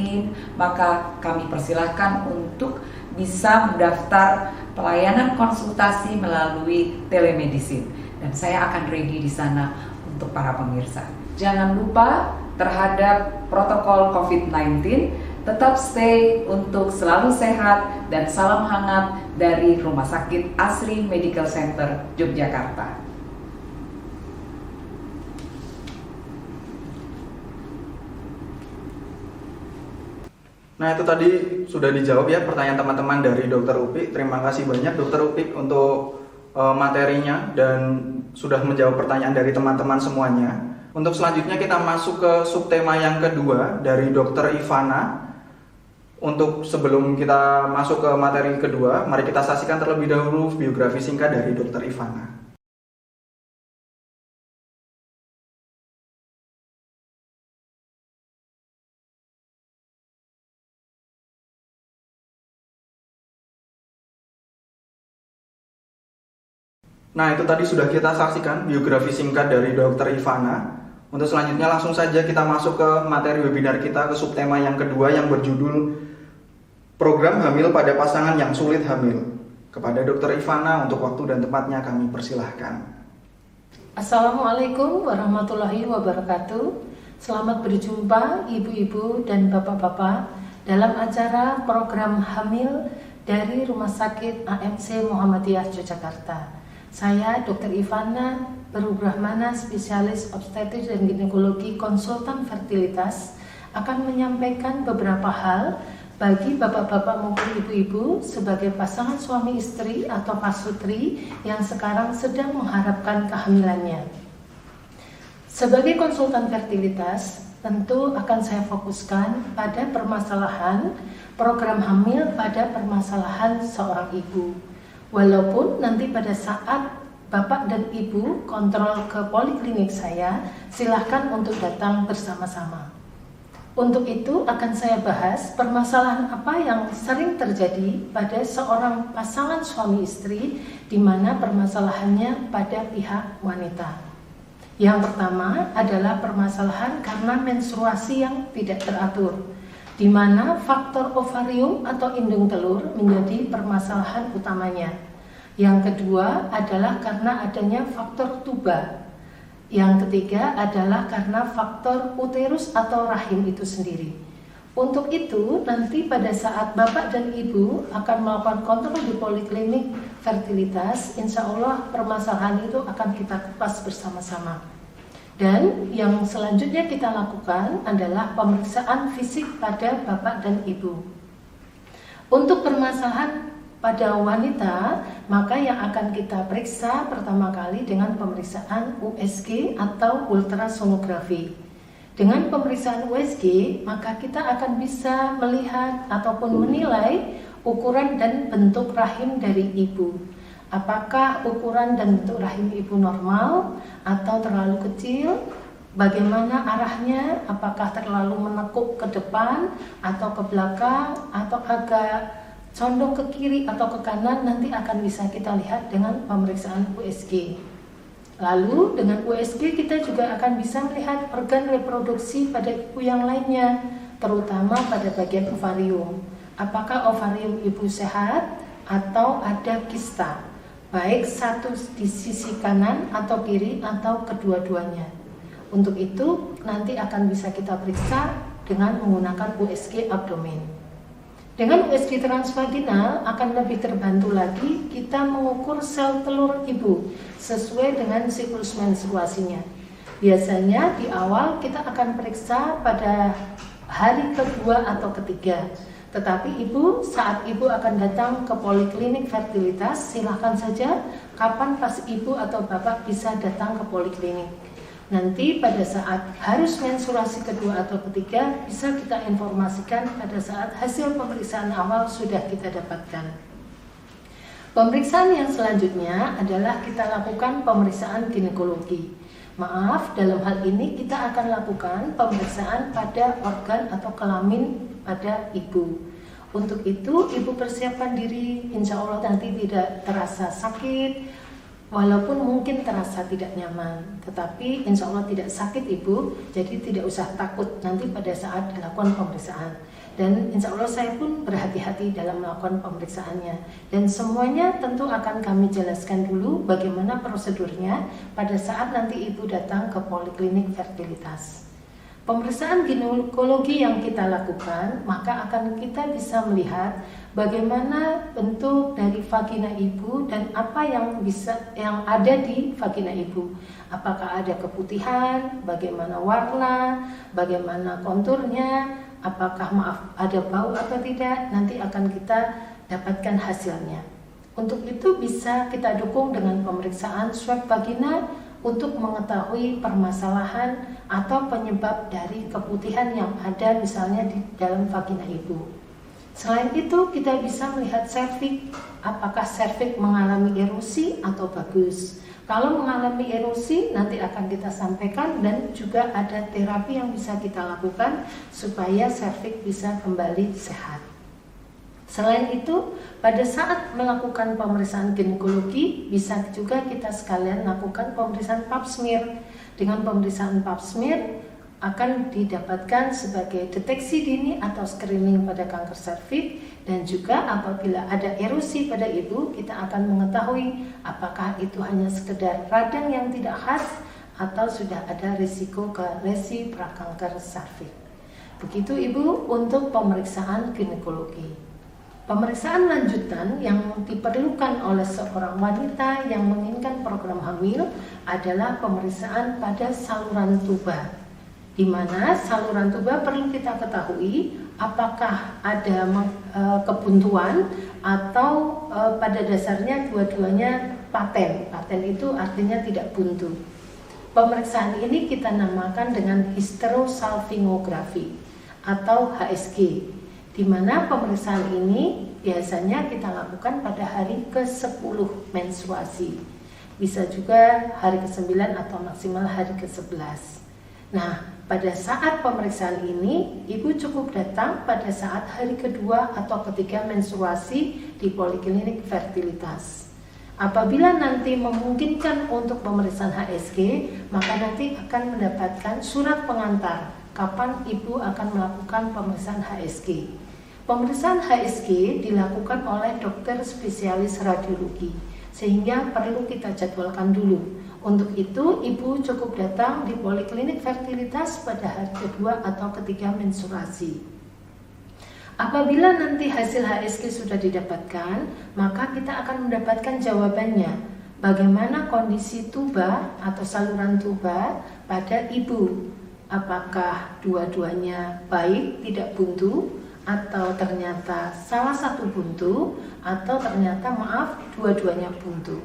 maka kami persilahkan untuk bisa mendaftar pelayanan konsultasi melalui telemedicine, dan saya akan ready di sana untuk para pemirsa. Jangan lupa terhadap protokol COVID-19, tetap stay untuk selalu sehat, dan salam hangat dari Rumah Sakit Asri Medical Center Yogyakarta.
Nah, itu tadi sudah dijawab ya pertanyaan teman-teman dari Dr. Upik. Terima kasih banyak Dr. Upik untuk materinya dan sudah menjawab pertanyaan dari teman-teman semuanya. Untuk selanjutnya kita masuk ke subtema yang kedua dari Dr. Ivana. Untuk sebelum kita masuk ke materi kedua, mari kita saksikan terlebih dahulu biografi singkat dari Dr. Ivana. Nah, itu tadi sudah kita saksikan biografi singkat dari Dr. Ivana. Untuk selanjutnya langsung saja kita masuk ke materi webinar kita, ke subtema yang kedua yang berjudul Program Hamil pada Pasangan yang Sulit Hamil. Kepada Dr. Ivana untuk waktu dan tempatnya kami persilahkan.
Assalamualaikum warahmatullahi wabarakatuh. Selamat berjumpa ibu-ibu dan bapak-bapak dalam acara program hamil dari Rumah Sakit AMC Muhammadiyah Yogyakarta. Saya Dr. Ivana Berubrahmana, spesialis obstetrik dan ginekologi, konsultan fertilitas, akan menyampaikan beberapa hal bagi bapak-bapak maupun ibu-ibu sebagai pasangan suami istri atau pasutri yang sekarang sedang mengharapkan kehamilannya. Sebagai konsultan fertilitas, tentu akan saya fokuskan pada permasalahan program hamil pada permasalahan seorang ibu. Walaupun nanti pada saat Bapak dan Ibu kontrol ke poliklinik saya, silahkan untuk datang bersama-sama. Untuk itu akan saya bahas permasalahan apa yang sering terjadi pada seorang pasangan suami istri, di mana permasalahannya pada pihak wanita. Yang pertama adalah permasalahan karena menstruasi yang tidak teratur, di mana faktor ovarium atau indung telur menjadi permasalahan utamanya. Yang kedua adalah karena adanya faktor tuba. Yang ketiga adalah karena faktor uterus atau rahim itu sendiri. Untuk itu, nanti pada saat Bapak dan Ibu akan melakukan kontrol di poliklinik fertilitas, insya Allah permasalahan itu akan kita kupas bersama-sama. Dan yang selanjutnya kita lakukan adalah pemeriksaan fisik pada Bapak dan Ibu. Untuk permasalahan pada wanita, maka yang akan kita periksa pertama kali dengan pemeriksaan USG atau ultrasonografi. Dengan pemeriksaan USG, maka kita akan bisa melihat ataupun menilai ukuran dan bentuk rahim dari ibu. Apakah ukuran dan bentuk rahim ibu normal atau terlalu kecil? Bagaimana arahnya? Apakah terlalu menekuk ke depan atau ke belakang atau agak condong ke kiri atau ke kanan? Nanti akan bisa kita lihat dengan pemeriksaan USG. Lalu dengan USG kita juga akan bisa melihat organ reproduksi pada ibu yang lainnya, terutama pada bagian ovarium. Apakah ovarium ibu sehat atau ada kista, baik satu di sisi kanan atau kiri atau kedua-duanya. Untuk itu nanti akan bisa kita periksa dengan menggunakan USG abdomen. Dengan USG transvaginal akan lebih terbantu lagi kita mengukur sel telur ibu sesuai dengan siklus menstruasinya. Biasanya di awal kita akan periksa pada hari kedua atau ketiga. Tetapi ibu, saat ibu akan datang ke poliklinik fertilitas, silahkan saja kapan pas ibu atau bapak bisa datang ke poliklinik. Nanti pada saat harus menstruasi kedua atau ketiga bisa kita informasikan pada saat hasil pemeriksaan awal sudah kita dapatkan. Pemeriksaan yang selanjutnya adalah kita lakukan pemeriksaan ginekologi. Maaf, dalam hal ini kita akan lakukan pemeriksaan pada organ atau kelamin pada ibu. Untuk itu ibu persiapkan diri, insya Allah nanti tidak terasa sakit. Walaupun mungkin terasa tidak nyaman, tetapi insya Allah tidak sakit ibu, jadi tidak usah takut nanti pada saat dilakukan pemeriksaan. Dan insya Allah saya pun berhati-hati dalam melakukan pemeriksaannya. Dan semuanya tentu akan kami jelaskan dulu bagaimana prosedurnya pada saat nanti ibu datang ke poliklinik fertilitas. Pemeriksaan ginekologi yang kita lakukan, maka akan kita bisa melihat bagaimana bentuk dari vagina ibu dan apa yang ada di vagina ibu. Apakah ada keputihan, bagaimana warna, bagaimana konturnya, apakah ada bau atau tidak, nanti akan kita dapatkan hasilnya. Untuk itu bisa kita dukung dengan pemeriksaan swab vagina untuk mengetahui permasalahan atau penyebab dari keputihan yang ada misalnya di dalam vagina ibu. Selain itu kita bisa melihat serviks, apakah serviks mengalami erosi atau bagus. Kalau mengalami erosi nanti akan kita sampaikan, dan juga ada terapi yang bisa kita lakukan supaya serviks bisa kembali sehat. Selain itu, pada saat melakukan pemeriksaan ginekologi, bisa juga kita sekalian lakukan pemeriksaan pap smear. Dengan pemeriksaan pap smear akan didapatkan sebagai deteksi dini atau screening pada kanker serviks, dan juga apabila ada erosi pada ibu, kita akan mengetahui apakah itu hanya sekedar radang yang tidak khas atau sudah ada risiko ke lesi prakanker serviks. Begitu ibu untuk pemeriksaan ginekologi. Pemeriksaan lanjutan yang diperlukan oleh seorang wanita yang menginginkan program hamil adalah pemeriksaan pada saluran tuba, di mana saluran tuba perlu kita ketahui apakah ada kebuntuan atau pada dasarnya dua-duanya paten. Paten itu artinya tidak buntu. Pemeriksaan ini kita namakan dengan hysterosalpingografi atau HSG, di mana pemeriksaan ini biasanya kita lakukan pada hari ke-10 menstruasi. Bisa juga hari ke-9 atau maksimal hari ke-11. Nah, pada saat pemeriksaan ini, ibu cukup datang pada saat hari kedua atau ketiga menstruasi di poliklinik fertilitas. Apabila nanti memungkinkan untuk pemeriksaan HSG, maka nanti akan mendapatkan surat pengantar kapan ibu akan melakukan pemeriksaan HSG. Pemeriksaan HSG dilakukan oleh dokter spesialis radiologi, sehingga perlu kita jadwalkan dulu. Untuk itu, ibu cukup datang di poliklinik fertilitas pada hari kedua atau ketiga menstruasi. Apabila nanti hasil HSG sudah didapatkan, maka kita akan mendapatkan jawabannya, bagaimana kondisi tuba atau saluran tuba pada ibu. Apakah dua-duanya baik, tidak buntu, atau ternyata salah satu buntu, atau ternyata dua-duanya buntu.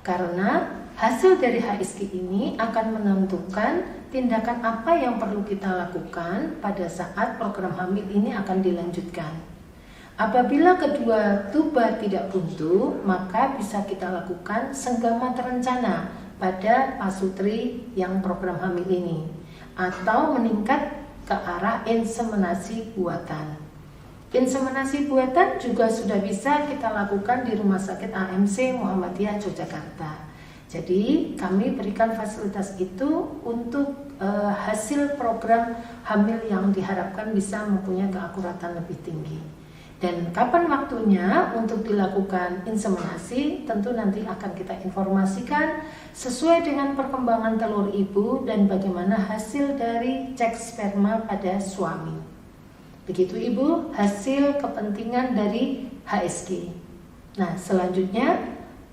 Karena hasil dari HSG ini akan menentukan tindakan apa yang perlu kita lakukan pada saat program hamil ini akan dilanjutkan. Apabila kedua tuba tidak buntu, maka bisa kita lakukan senggama terencana pada pasutri yang program hamil ini, atau meningkat ke arah inseminasi buatan. Inseminasi buatan juga sudah bisa kita lakukan di Rumah Sakit AMC Muhammadiyah Yogyakarta. Jadi kami berikan fasilitas itu untuk hasil program hamil yang diharapkan bisa mempunyai keakuratan lebih tinggi. Dan kapan waktunya untuk dilakukan inseminasi tentu nanti akan kita informasikan sesuai dengan perkembangan telur ibu dan bagaimana hasil dari cek sperma pada suami. Begitu ibu, hasil kepentingan dari HSG. Nah, selanjutnya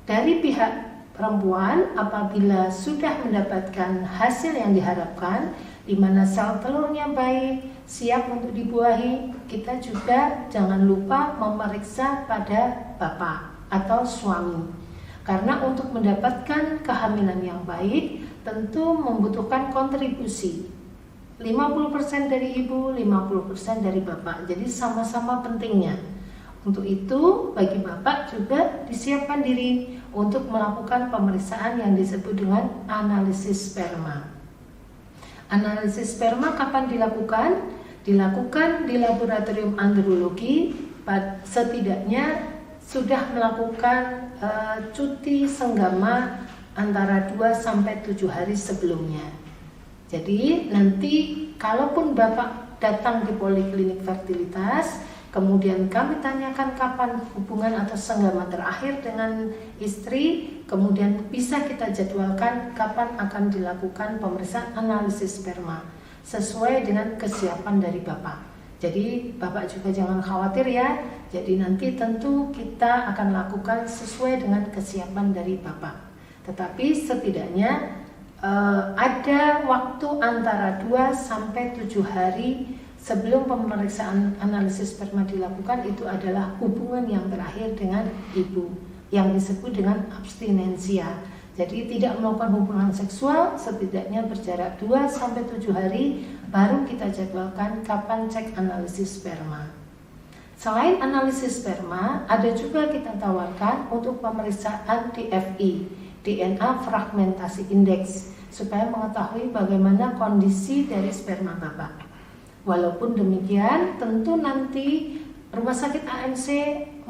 dari pihak perempuan apabila sudah mendapatkan hasil yang diharapkan, di mana sel telurnya baik, siap untuk dibuahi, kita juga jangan lupa memeriksa pada bapak atau suami. Karena untuk mendapatkan kehamilan yang baik tentu membutuhkan kontribusi 50% dari ibu, 50% dari bapak. Jadi sama-sama pentingnya. Untuk itu bagi bapak juga disiapkan diri untuk melakukan pemeriksaan yang disebut dengan analisis sperma. Analisis sperma kapan dilakukan? Dilakukan di laboratorium andrologi setidaknya sudah melakukan cuti senggama antara 2-7 hari sebelumnya. Jadi nanti kalaupun bapak datang di poliklinik fertilitas, kemudian kami tanyakan kapan hubungan atau senggama terakhir dengan istri, kemudian bisa kita jadwalkan kapan akan dilakukan pemeriksaan analisis sperma sesuai dengan kesiapan dari bapak. Jadi bapak juga jangan khawatir ya. Jadi nanti tentu kita akan lakukan sesuai dengan kesiapan dari bapak. Tetapi setidaknya ada waktu antara 2-7 hari sebelum pemeriksaan analisis sperma dilakukan, itu adalah hubungan yang terakhir dengan ibu. yang disebut dengan abstinensia. Jadi tidak melakukan hubungan seksual setidaknya berjarak 2-7 hari, baru kita jadwalkan kapan cek analisis sperma. Selain analisis sperma, ada juga kita tawarkan untuk pemeriksaan DFI, DNA Fragmentasi Index, supaya mengetahui bagaimana kondisi dari sperma Bapak. Walaupun demikian, tentu nanti Rumah Sakit AMC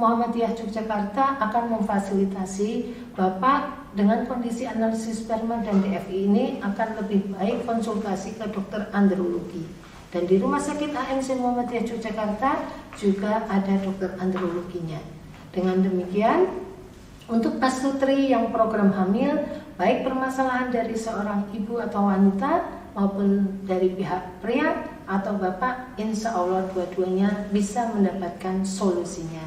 Muhammadiyah Yogyakarta akan memfasilitasi Bapak dengan kondisi analisis sperma dan DFI ini akan lebih baik konsultasi ke dokter andrologi. Dan di Rumah Sakit AMC Muhammadiyah Yogyakarta juga ada dokter androloginya. Dengan demikian, untuk pasutri yang program hamil, baik permasalahan dari seorang ibu atau wanita maupun dari pihak pria atau bapak, insya Allah dua-duanya bisa mendapatkan solusinya.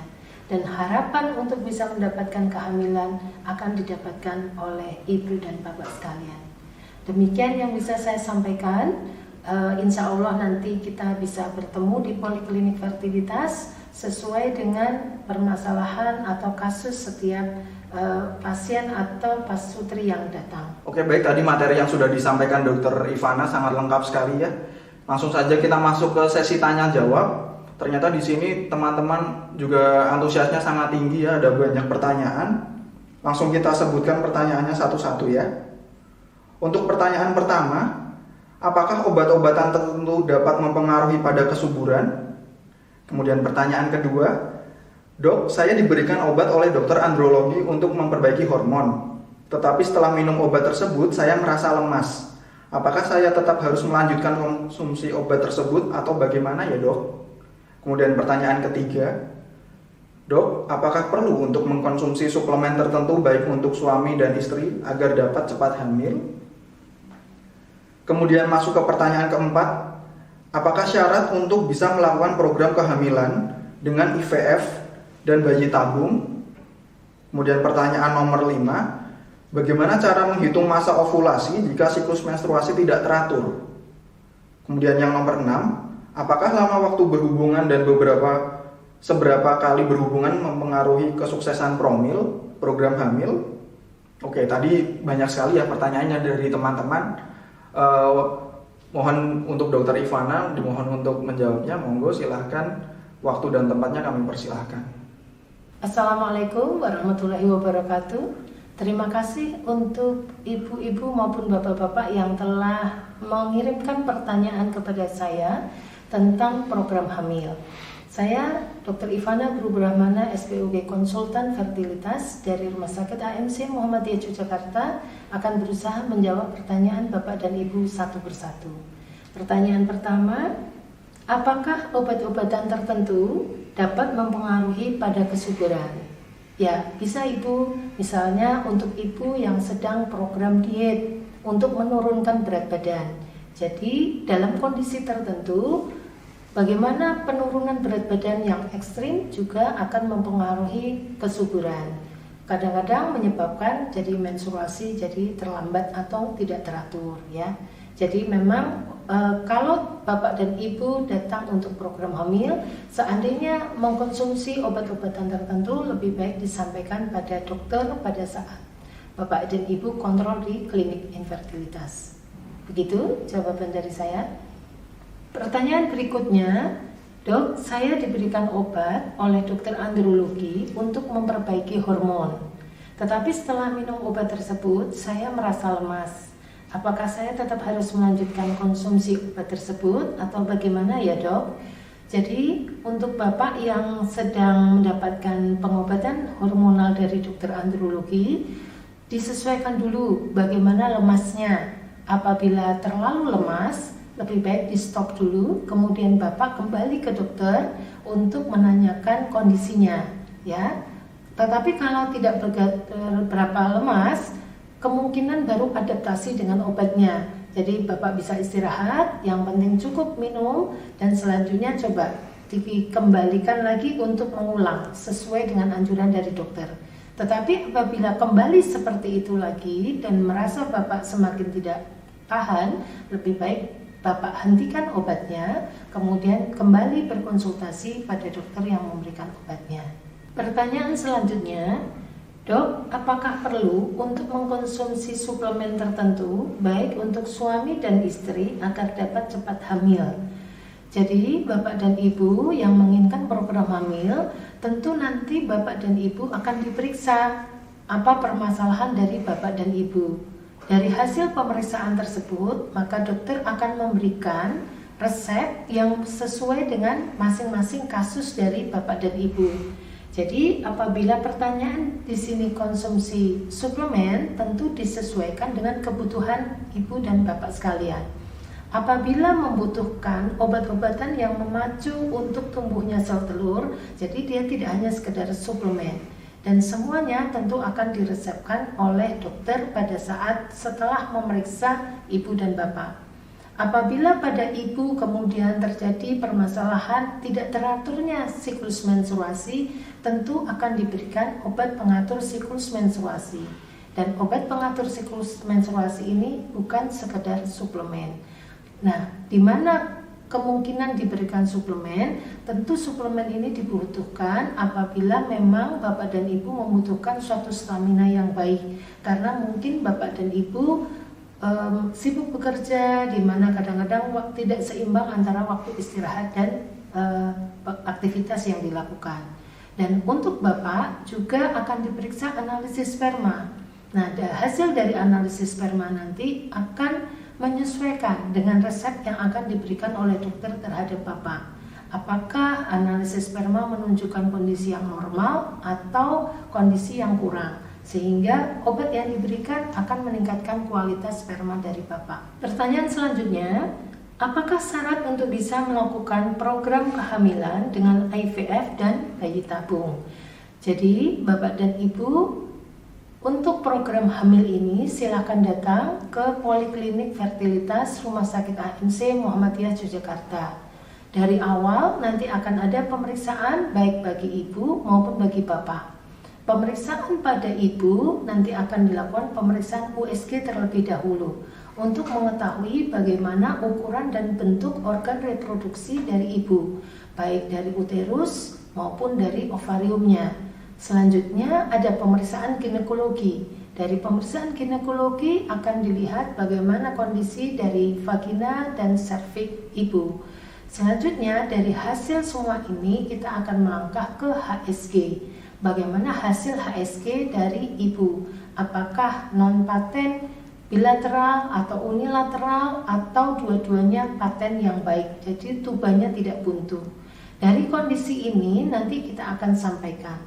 Dan harapan untuk bisa mendapatkan kehamilan akan didapatkan oleh ibu dan bapak sekalian. Demikian yang bisa saya sampaikan. Insya Allah nanti kita bisa bertemu di Poliklinik Fertilitas sesuai dengan permasalahan atau kasus setiap pasien atau pasutri yang datang.
Oke, baik, tadi materi yang sudah disampaikan Dr. Ivana sangat lengkap sekali ya. Langsung saja kita masuk ke sesi tanya jawab. Ternyata di sini teman-teman juga antusiasnya sangat tinggi ya, ada banyak pertanyaan. Langsung kita sebutkan pertanyaannya satu-satu ya. Untuk pertanyaan pertama, apakah obat-obatan tertentu dapat mempengaruhi pada kesuburan? Kemudian pertanyaan kedua, Dok, saya diberikan obat oleh dokter andrologi untuk memperbaiki hormon. Tetapi setelah minum obat tersebut, saya merasa lemas. Apakah saya tetap harus melanjutkan konsumsi obat tersebut atau bagaimana ya dok? Kemudian pertanyaan ketiga, Dok, apakah perlu untuk mengkonsumsi suplemen tertentu baik untuk suami dan istri agar dapat cepat hamil? Kemudian masuk ke pertanyaan keempat, apakah syarat untuk bisa melakukan program kehamilan dengan IVF dan bayi tabung? Kemudian pertanyaan nomor 5, bagaimana cara menghitung masa ovulasi jika siklus menstruasi tidak teratur? Kemudian yang nomor 6, apakah lama waktu berhubungan dan seberapa kali berhubungan mempengaruhi kesuksesan program hamil? Oke, tadi banyak sekali ya pertanyaannya dari teman-teman. Mohon untuk Dokter Ivana dimohon untuk menjawabnya. Monggo silahkan, waktu dan tempatnya kami persilahkan.
Assalamualaikum warahmatullahi wabarakatuh. Terima kasih untuk ibu-ibu maupun bapak-bapak yang telah mengirimkan pertanyaan kepada saya tentang program hamil. Saya Dr. Ivana Guru Brahmana, SPOG Konsultan Fertilitas dari Rumah Sakit AMC Muhammadiyah Yogyakarta akan berusaha menjawab pertanyaan Bapak dan Ibu satu persatu. Pertanyaan pertama, apakah obat-obatan tertentu dapat mempengaruhi pada kesuburan? Ya, bisa Ibu, misalnya untuk Ibu yang sedang program diet untuk menurunkan berat badan. Jadi dalam kondisi tertentu, bagaimana penurunan berat badan yang ekstrim juga akan mempengaruhi kesuburan. Kadang-kadang menyebabkan jadi menstruasi jadi terlambat atau tidak teratur ya. Jadi memang kalau Bapak dan Ibu datang untuk program hamil, seandainya mengkonsumsi obat-obatan tertentu lebih baik disampaikan pada dokter pada saat Bapak dan Ibu kontrol di klinik infertilitas. Begitu jawaban dari saya. Pertanyaan berikutnya, Dok, saya diberikan obat oleh dokter andrologi untuk memperbaiki hormon. Tetapi setelah minum obat tersebut, saya merasa lemas. Apakah saya tetap harus melanjutkan konsumsi obat tersebut atau bagaimana ya dok? Jadi untuk Bapak yang sedang mendapatkan pengobatan hormonal dari dokter andrologi, disesuaikan dulu bagaimana lemasnya. Apabila terlalu lemas, lebih baik di stop dulu, kemudian Bapak kembali ke dokter untuk menanyakan kondisinya ya. Tetapi kalau tidak berapa lemas, kemungkinan baru adaptasi dengan obatnya. Jadi Bapak bisa istirahat, yang penting cukup minum, dan selanjutnya coba dikembalikan lagi untuk mengulang sesuai dengan anjuran dari dokter. Tetapi apabila kembali seperti itu lagi dan merasa Bapak semakin tidak tahan, lebih baik Bapak hentikan obatnya, kemudian kembali berkonsultasi pada dokter yang memberikan obatnya. Pertanyaan selanjutnya, Dok, apakah perlu untuk mengkonsumsi suplemen tertentu baik untuk suami dan istri agar dapat cepat hamil? Jadi Bapak dan Ibu yang menginginkan program hamil, tentu nanti Bapak dan Ibu akan diperiksa apa permasalahan dari Bapak dan Ibu. Dari hasil pemeriksaan tersebut, maka dokter akan memberikan resep yang sesuai dengan masing-masing kasus dari Bapak dan Ibu. Jadi apabila pertanyaan di sini konsumsi suplemen, tentu disesuaikan dengan kebutuhan ibu dan bapak sekalian. Apabila membutuhkan obat-obatan yang memacu untuk tumbuhnya sel telur, jadi dia tidak hanya sekedar suplemen. Dan semuanya tentu akan diresepkan oleh dokter pada saat setelah memeriksa ibu dan bapak. Apabila pada ibu kemudian terjadi permasalahan tidak teraturnya siklus menstruasi, tentu akan diberikan obat pengatur siklus menstruasi. Dan obat pengatur siklus menstruasi ini bukan sekedar suplemen. Nah, di mana kemungkinan diberikan suplemen? Tentu suplemen ini dibutuhkan apabila memang Bapak dan Ibu membutuhkan suatu stamina yang baik. Karena mungkin Bapak dan Ibu sibuk bekerja, di mana kadang-kadang tidak seimbang antara waktu istirahat dan aktivitas yang dilakukan. Dan untuk Bapak juga akan diperiksa analisis sperma. Nah, hasil dari analisis sperma nanti akan menyesuaikan dengan resep yang akan diberikan oleh dokter terhadap Bapak. Apakah analisis sperma menunjukkan kondisi yang normal atau kondisi yang kurang, sehingga obat yang diberikan akan meningkatkan kualitas sperma dari Bapak. Pertanyaan selanjutnya, apakah syarat untuk bisa melakukan program kehamilan dengan IVF dan bayi tabung? Jadi Bapak dan Ibu, untuk program hamil ini silakan datang ke Poliklinik Fertilitas Rumah Sakit AMC Muhammadiyah Yogyakarta. Dari awal nanti akan ada pemeriksaan baik bagi ibu maupun bagi bapak. Pemeriksaan pada ibu nanti akan dilakukan pemeriksaan USG terlebih dahulu untuk mengetahui bagaimana ukuran dan bentuk organ reproduksi dari ibu, baik dari uterus maupun dari ovariumnya. Selanjutnya ada pemeriksaan ginekologi. Dari pemeriksaan ginekologi akan dilihat bagaimana kondisi dari vagina dan serviks ibu. Selanjutnya dari hasil semua ini kita akan melangkah ke HSG. Bagaimana hasil HSG dari ibu? Apakah non-paten, bilateral atau unilateral atau dua-duanya paten yang baik? Jadi tubanya tidak buntu. Dari kondisi ini nanti kita akan sampaikan.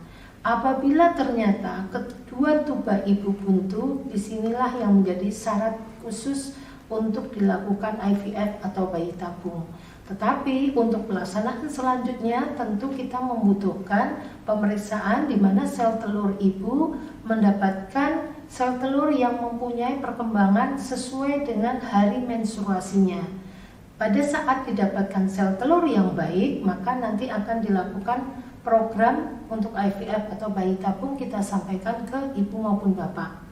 Apabila ternyata kedua tuba ibu buntu, disinilah yang menjadi syarat khusus untuk dilakukan IVF atau bayi tabung. Tetapi untuk pelaksanaan selanjutnya tentu kita membutuhkan pemeriksaan di mana sel telur ibu mendapatkan sel telur yang mempunyai perkembangan sesuai dengan hari menstruasinya. Pada saat didapatkan sel telur yang baik, maka nanti akan dilakukan program untuk IVF atau bayi tabung kita sampaikan ke ibu maupun bapak.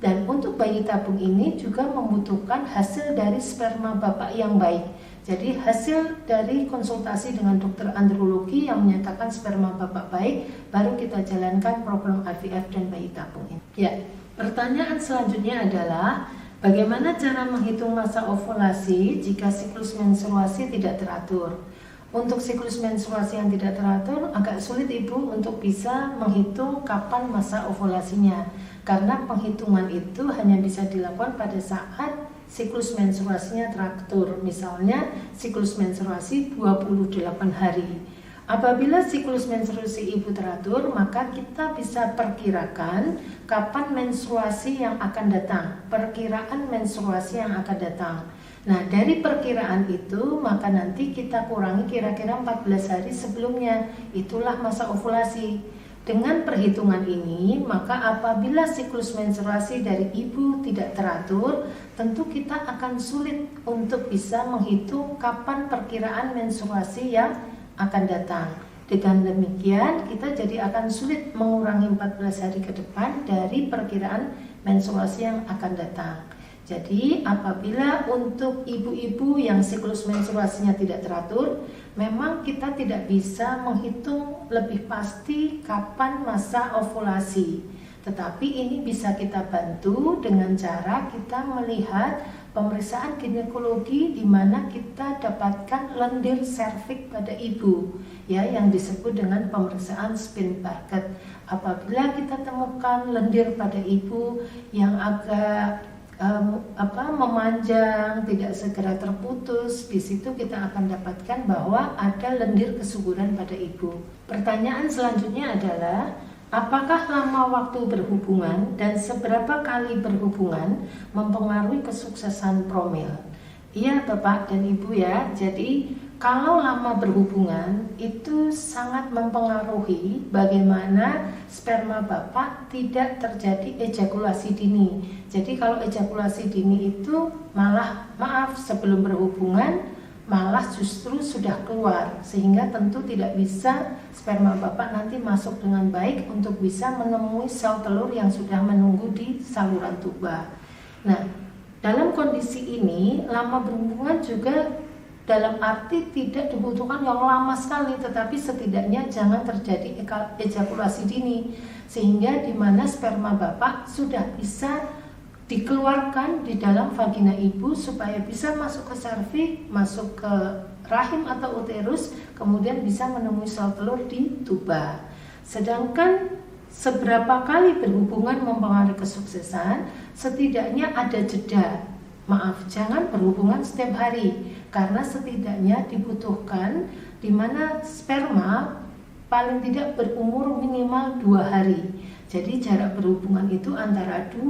Dan untuk bayi tabung ini juga membutuhkan hasil dari sperma bapak yang baik. Jadi hasil dari konsultasi dengan dokter andrologi yang menyatakan sperma bapak baik, baru kita jalankan program IVF dan bayi tabung ini. Ya, pertanyaan selanjutnya adalah bagaimana cara menghitung masa ovulasi jika siklus menstruasi tidak teratur? Untuk siklus menstruasi yang tidak teratur, agak sulit ibu untuk bisa menghitung kapan masa ovulasinya. Karena penghitungan itu hanya bisa dilakukan pada saat siklus menstruasinya teratur. Misalnya siklus menstruasi 28 hari. Apabila siklus menstruasi ibu teratur, maka kita bisa perkirakan kapan menstruasi yang akan datang. Perkiraan menstruasi yang akan datang. Nah, dari perkiraan itu, maka nanti kita kurangi kira-kira 14 hari sebelumnya. Itulah masa ovulasi. Dengan perhitungan ini, maka apabila siklus menstruasi dari ibu tidak teratur, tentu kita akan sulit untuk bisa menghitung kapan perkiraan menstruasi yang akan datang. Dengan demikian, kita jadi akan sulit mengurangi 14 hari ke depan dari perkiraan menstruasi yang akan datang. Jadi apabila untuk ibu-ibu yang siklus menstruasinya tidak teratur, memang kita tidak bisa menghitung lebih pasti kapan masa ovulasi. Tetapi ini bisa kita bantu dengan cara kita melihat pemeriksaan ginekologi di mana kita dapatkan lendir serviks pada ibu, ya, yang disebut dengan pemeriksaan spin bucket. Apabila kita temukan lendir pada ibu yang agak memanjang, tidak segera terputus, di situ kita akan dapatkan bahwa ada lendir kesuburan pada ibu. Pertanyaan selanjutnya adalah, apakah lama waktu berhubungan dan seberapa kali berhubungan mempengaruhi kesuksesan promil? Iya Bapak dan Ibu ya, jadi kalau lama berhubungan itu sangat mempengaruhi bagaimana sperma Bapak tidak terjadi ejakulasi dini. Jadi kalau ejakulasi dini itu malah sebelum berhubungan malah justru sudah keluar, sehingga tentu tidak bisa sperma Bapak nanti masuk dengan baik untuk bisa menemui sel telur yang sudah menunggu di saluran tuba. Nah, dalam kondisi ini lama berhubungan juga dalam arti tidak dibutuhkan yang lama sekali, tetapi setidaknya jangan terjadi ejakulasi dini, sehingga di mana sperma Bapak sudah bisa dikeluarkan di dalam vagina ibu supaya bisa masuk ke serviks, masuk ke rahim atau uterus, kemudian bisa menemui sel telur di tuba. Sedangkan seberapa kali berhubungan mempengaruhi kesuksesan, setidaknya ada jeda. Jangan berhubungan setiap hari, karena setidaknya dibutuhkan di mana sperma paling tidak berumur minimal 2 hari. Jadi jarak berhubungan itu antara 2,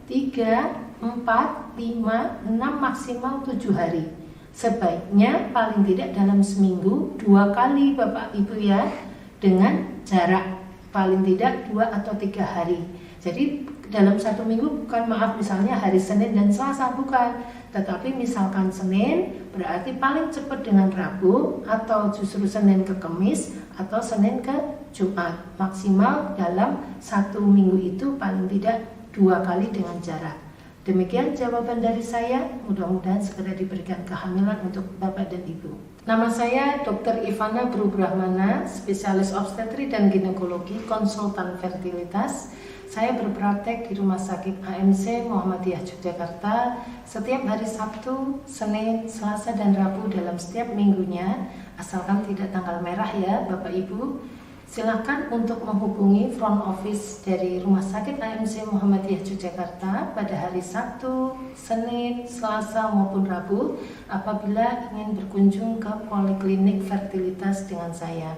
3, 4, 5, 6, maksimal 7 hari. Sebaiknya paling tidak dalam seminggu 2 kali Bapak Ibu ya, dengan jarak paling tidak 2 atau 3 hari. Jadi dalam 1 minggu bukan misalnya hari Senin dan Selasa, bukan, tetapi misalkan Senin berarti paling cepat dengan Rabu, atau justru Senin ke Kamis, atau Senin ke Jumat. Maksimal dalam 1 minggu itu paling tidak 2 kali dengan jarak. Demikian jawaban dari saya, mudah-mudahan segera diberikan kehamilan untuk Bapak dan Ibu. Nama saya Dr. Ivana Brubrahmana, spesialis obstetri dan ginekologi, konsultan fertilitas. Saya berpraktek di Rumah Sakit AMC Muhammadiyah Yogyakarta setiap hari Sabtu, Senin, Selasa, dan Rabu dalam setiap minggunya, asalkan tidak tanggal merah ya Bapak Ibu. Silakan untuk menghubungi front office dari Rumah Sakit AMC Muhammadiyah Yogyakarta pada hari Sabtu, Senin, Selasa maupun Rabu apabila ingin berkunjung ke poliklinik fertilitas dengan saya.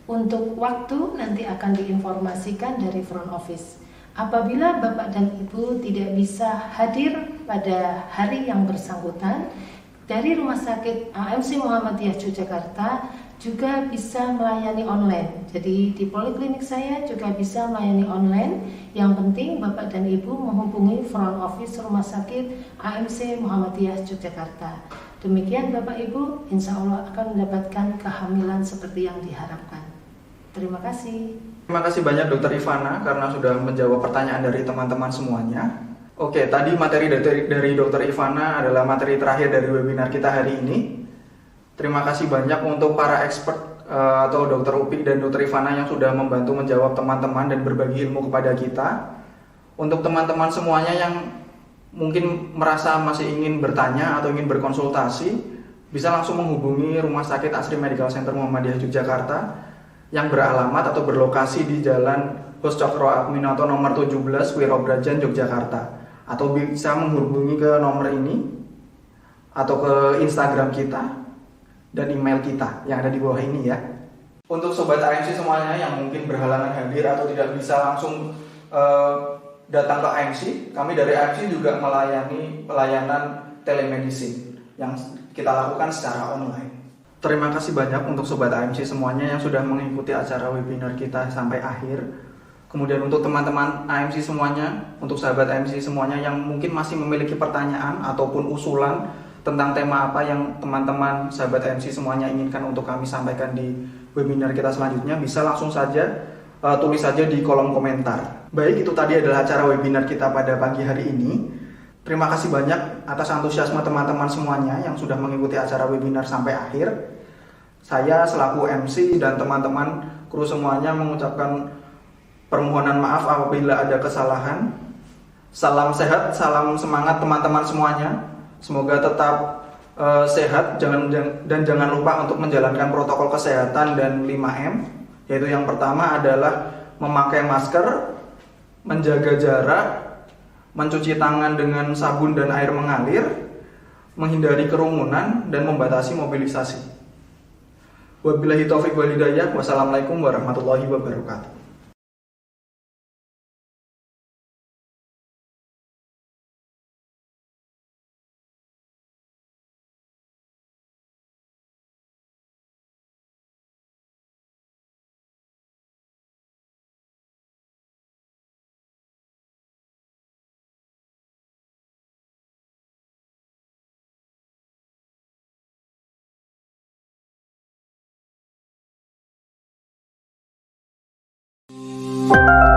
Untuk waktu nanti akan diinformasikan dari front office. Apabila Bapak dan Ibu tidak bisa hadir pada hari yang bersangkutan, dari Rumah Sakit AMC Muhammadiyah Yogyakarta juga bisa melayani online. Jadi di poliklinik saya juga bisa melayani online. Yang penting Bapak dan Ibu menghubungi front office Rumah Sakit AMC Muhammadiyah Yogyakarta. Demikian Bapak Ibu, insya Allah akan mendapatkan kehamilan seperti yang diharapkan. Terima kasih.
Terima kasih banyak Dr. Ivana karena sudah menjawab pertanyaan dari teman-teman semuanya. Oke, tadi materi dari Dr. Ivana adalah materi terakhir dari webinar kita hari ini. Terima kasih banyak untuk para expert atau Dr. Upik dan Dr. Ivana yang sudah membantu menjawab teman-teman dan berbagi ilmu kepada kita. Untuk teman-teman semuanya yang mungkin merasa masih ingin bertanya atau ingin berkonsultasi, bisa langsung menghubungi Rumah Sakit Asri Medical Center Muhammadiyah Yogyakarta yang beralamat atau berlokasi di Jalan Hos Cokro Atminoto nomor 17 Wirobrajan Yogyakarta, atau bisa menghubungi ke nomor ini atau ke Instagram kita dan email kita yang ada di bawah ini ya. Untuk sobat AMC semuanya yang mungkin berhalangan hadir atau tidak bisa langsung datang ke AMC, kami dari AMC juga melayani pelayanan telemedicine yang kita lakukan secara online. Terima kasih banyak untuk sobat AMC semuanya yang sudah mengikuti acara webinar kita sampai akhir. Kemudian untuk teman-teman AMC semuanya, untuk sahabat AMC semuanya yang mungkin masih memiliki pertanyaan ataupun usulan tentang tema apa yang teman-teman sahabat AMC semuanya inginkan untuk kami sampaikan di webinar kita selanjutnya, bisa langsung saja tulis saja di kolom komentar. Baik, itu tadi adalah acara webinar kita pada pagi hari ini. Terima kasih banyak atas antusiasme teman-teman semuanya yang sudah mengikuti acara webinar sampai akhir. Saya selaku MC dan teman-teman kru semuanya mengucapkan Permohonan maaf apabila ada kesalahan. Salam sehat, salam semangat teman-teman semuanya. Semoga tetap sehat dan jangan lupa untuk menjalankan protokol kesehatan dan 5M, yaitu yang pertama adalah memakai masker, menjaga jarak, mencuci tangan dengan sabun dan air mengalir, menghindari kerumunan, dan membatasi mobilisasi. Wabillahi taufiq wal hidayah. Wassalamualaikum warahmatullahi wabarakatuh.
Thank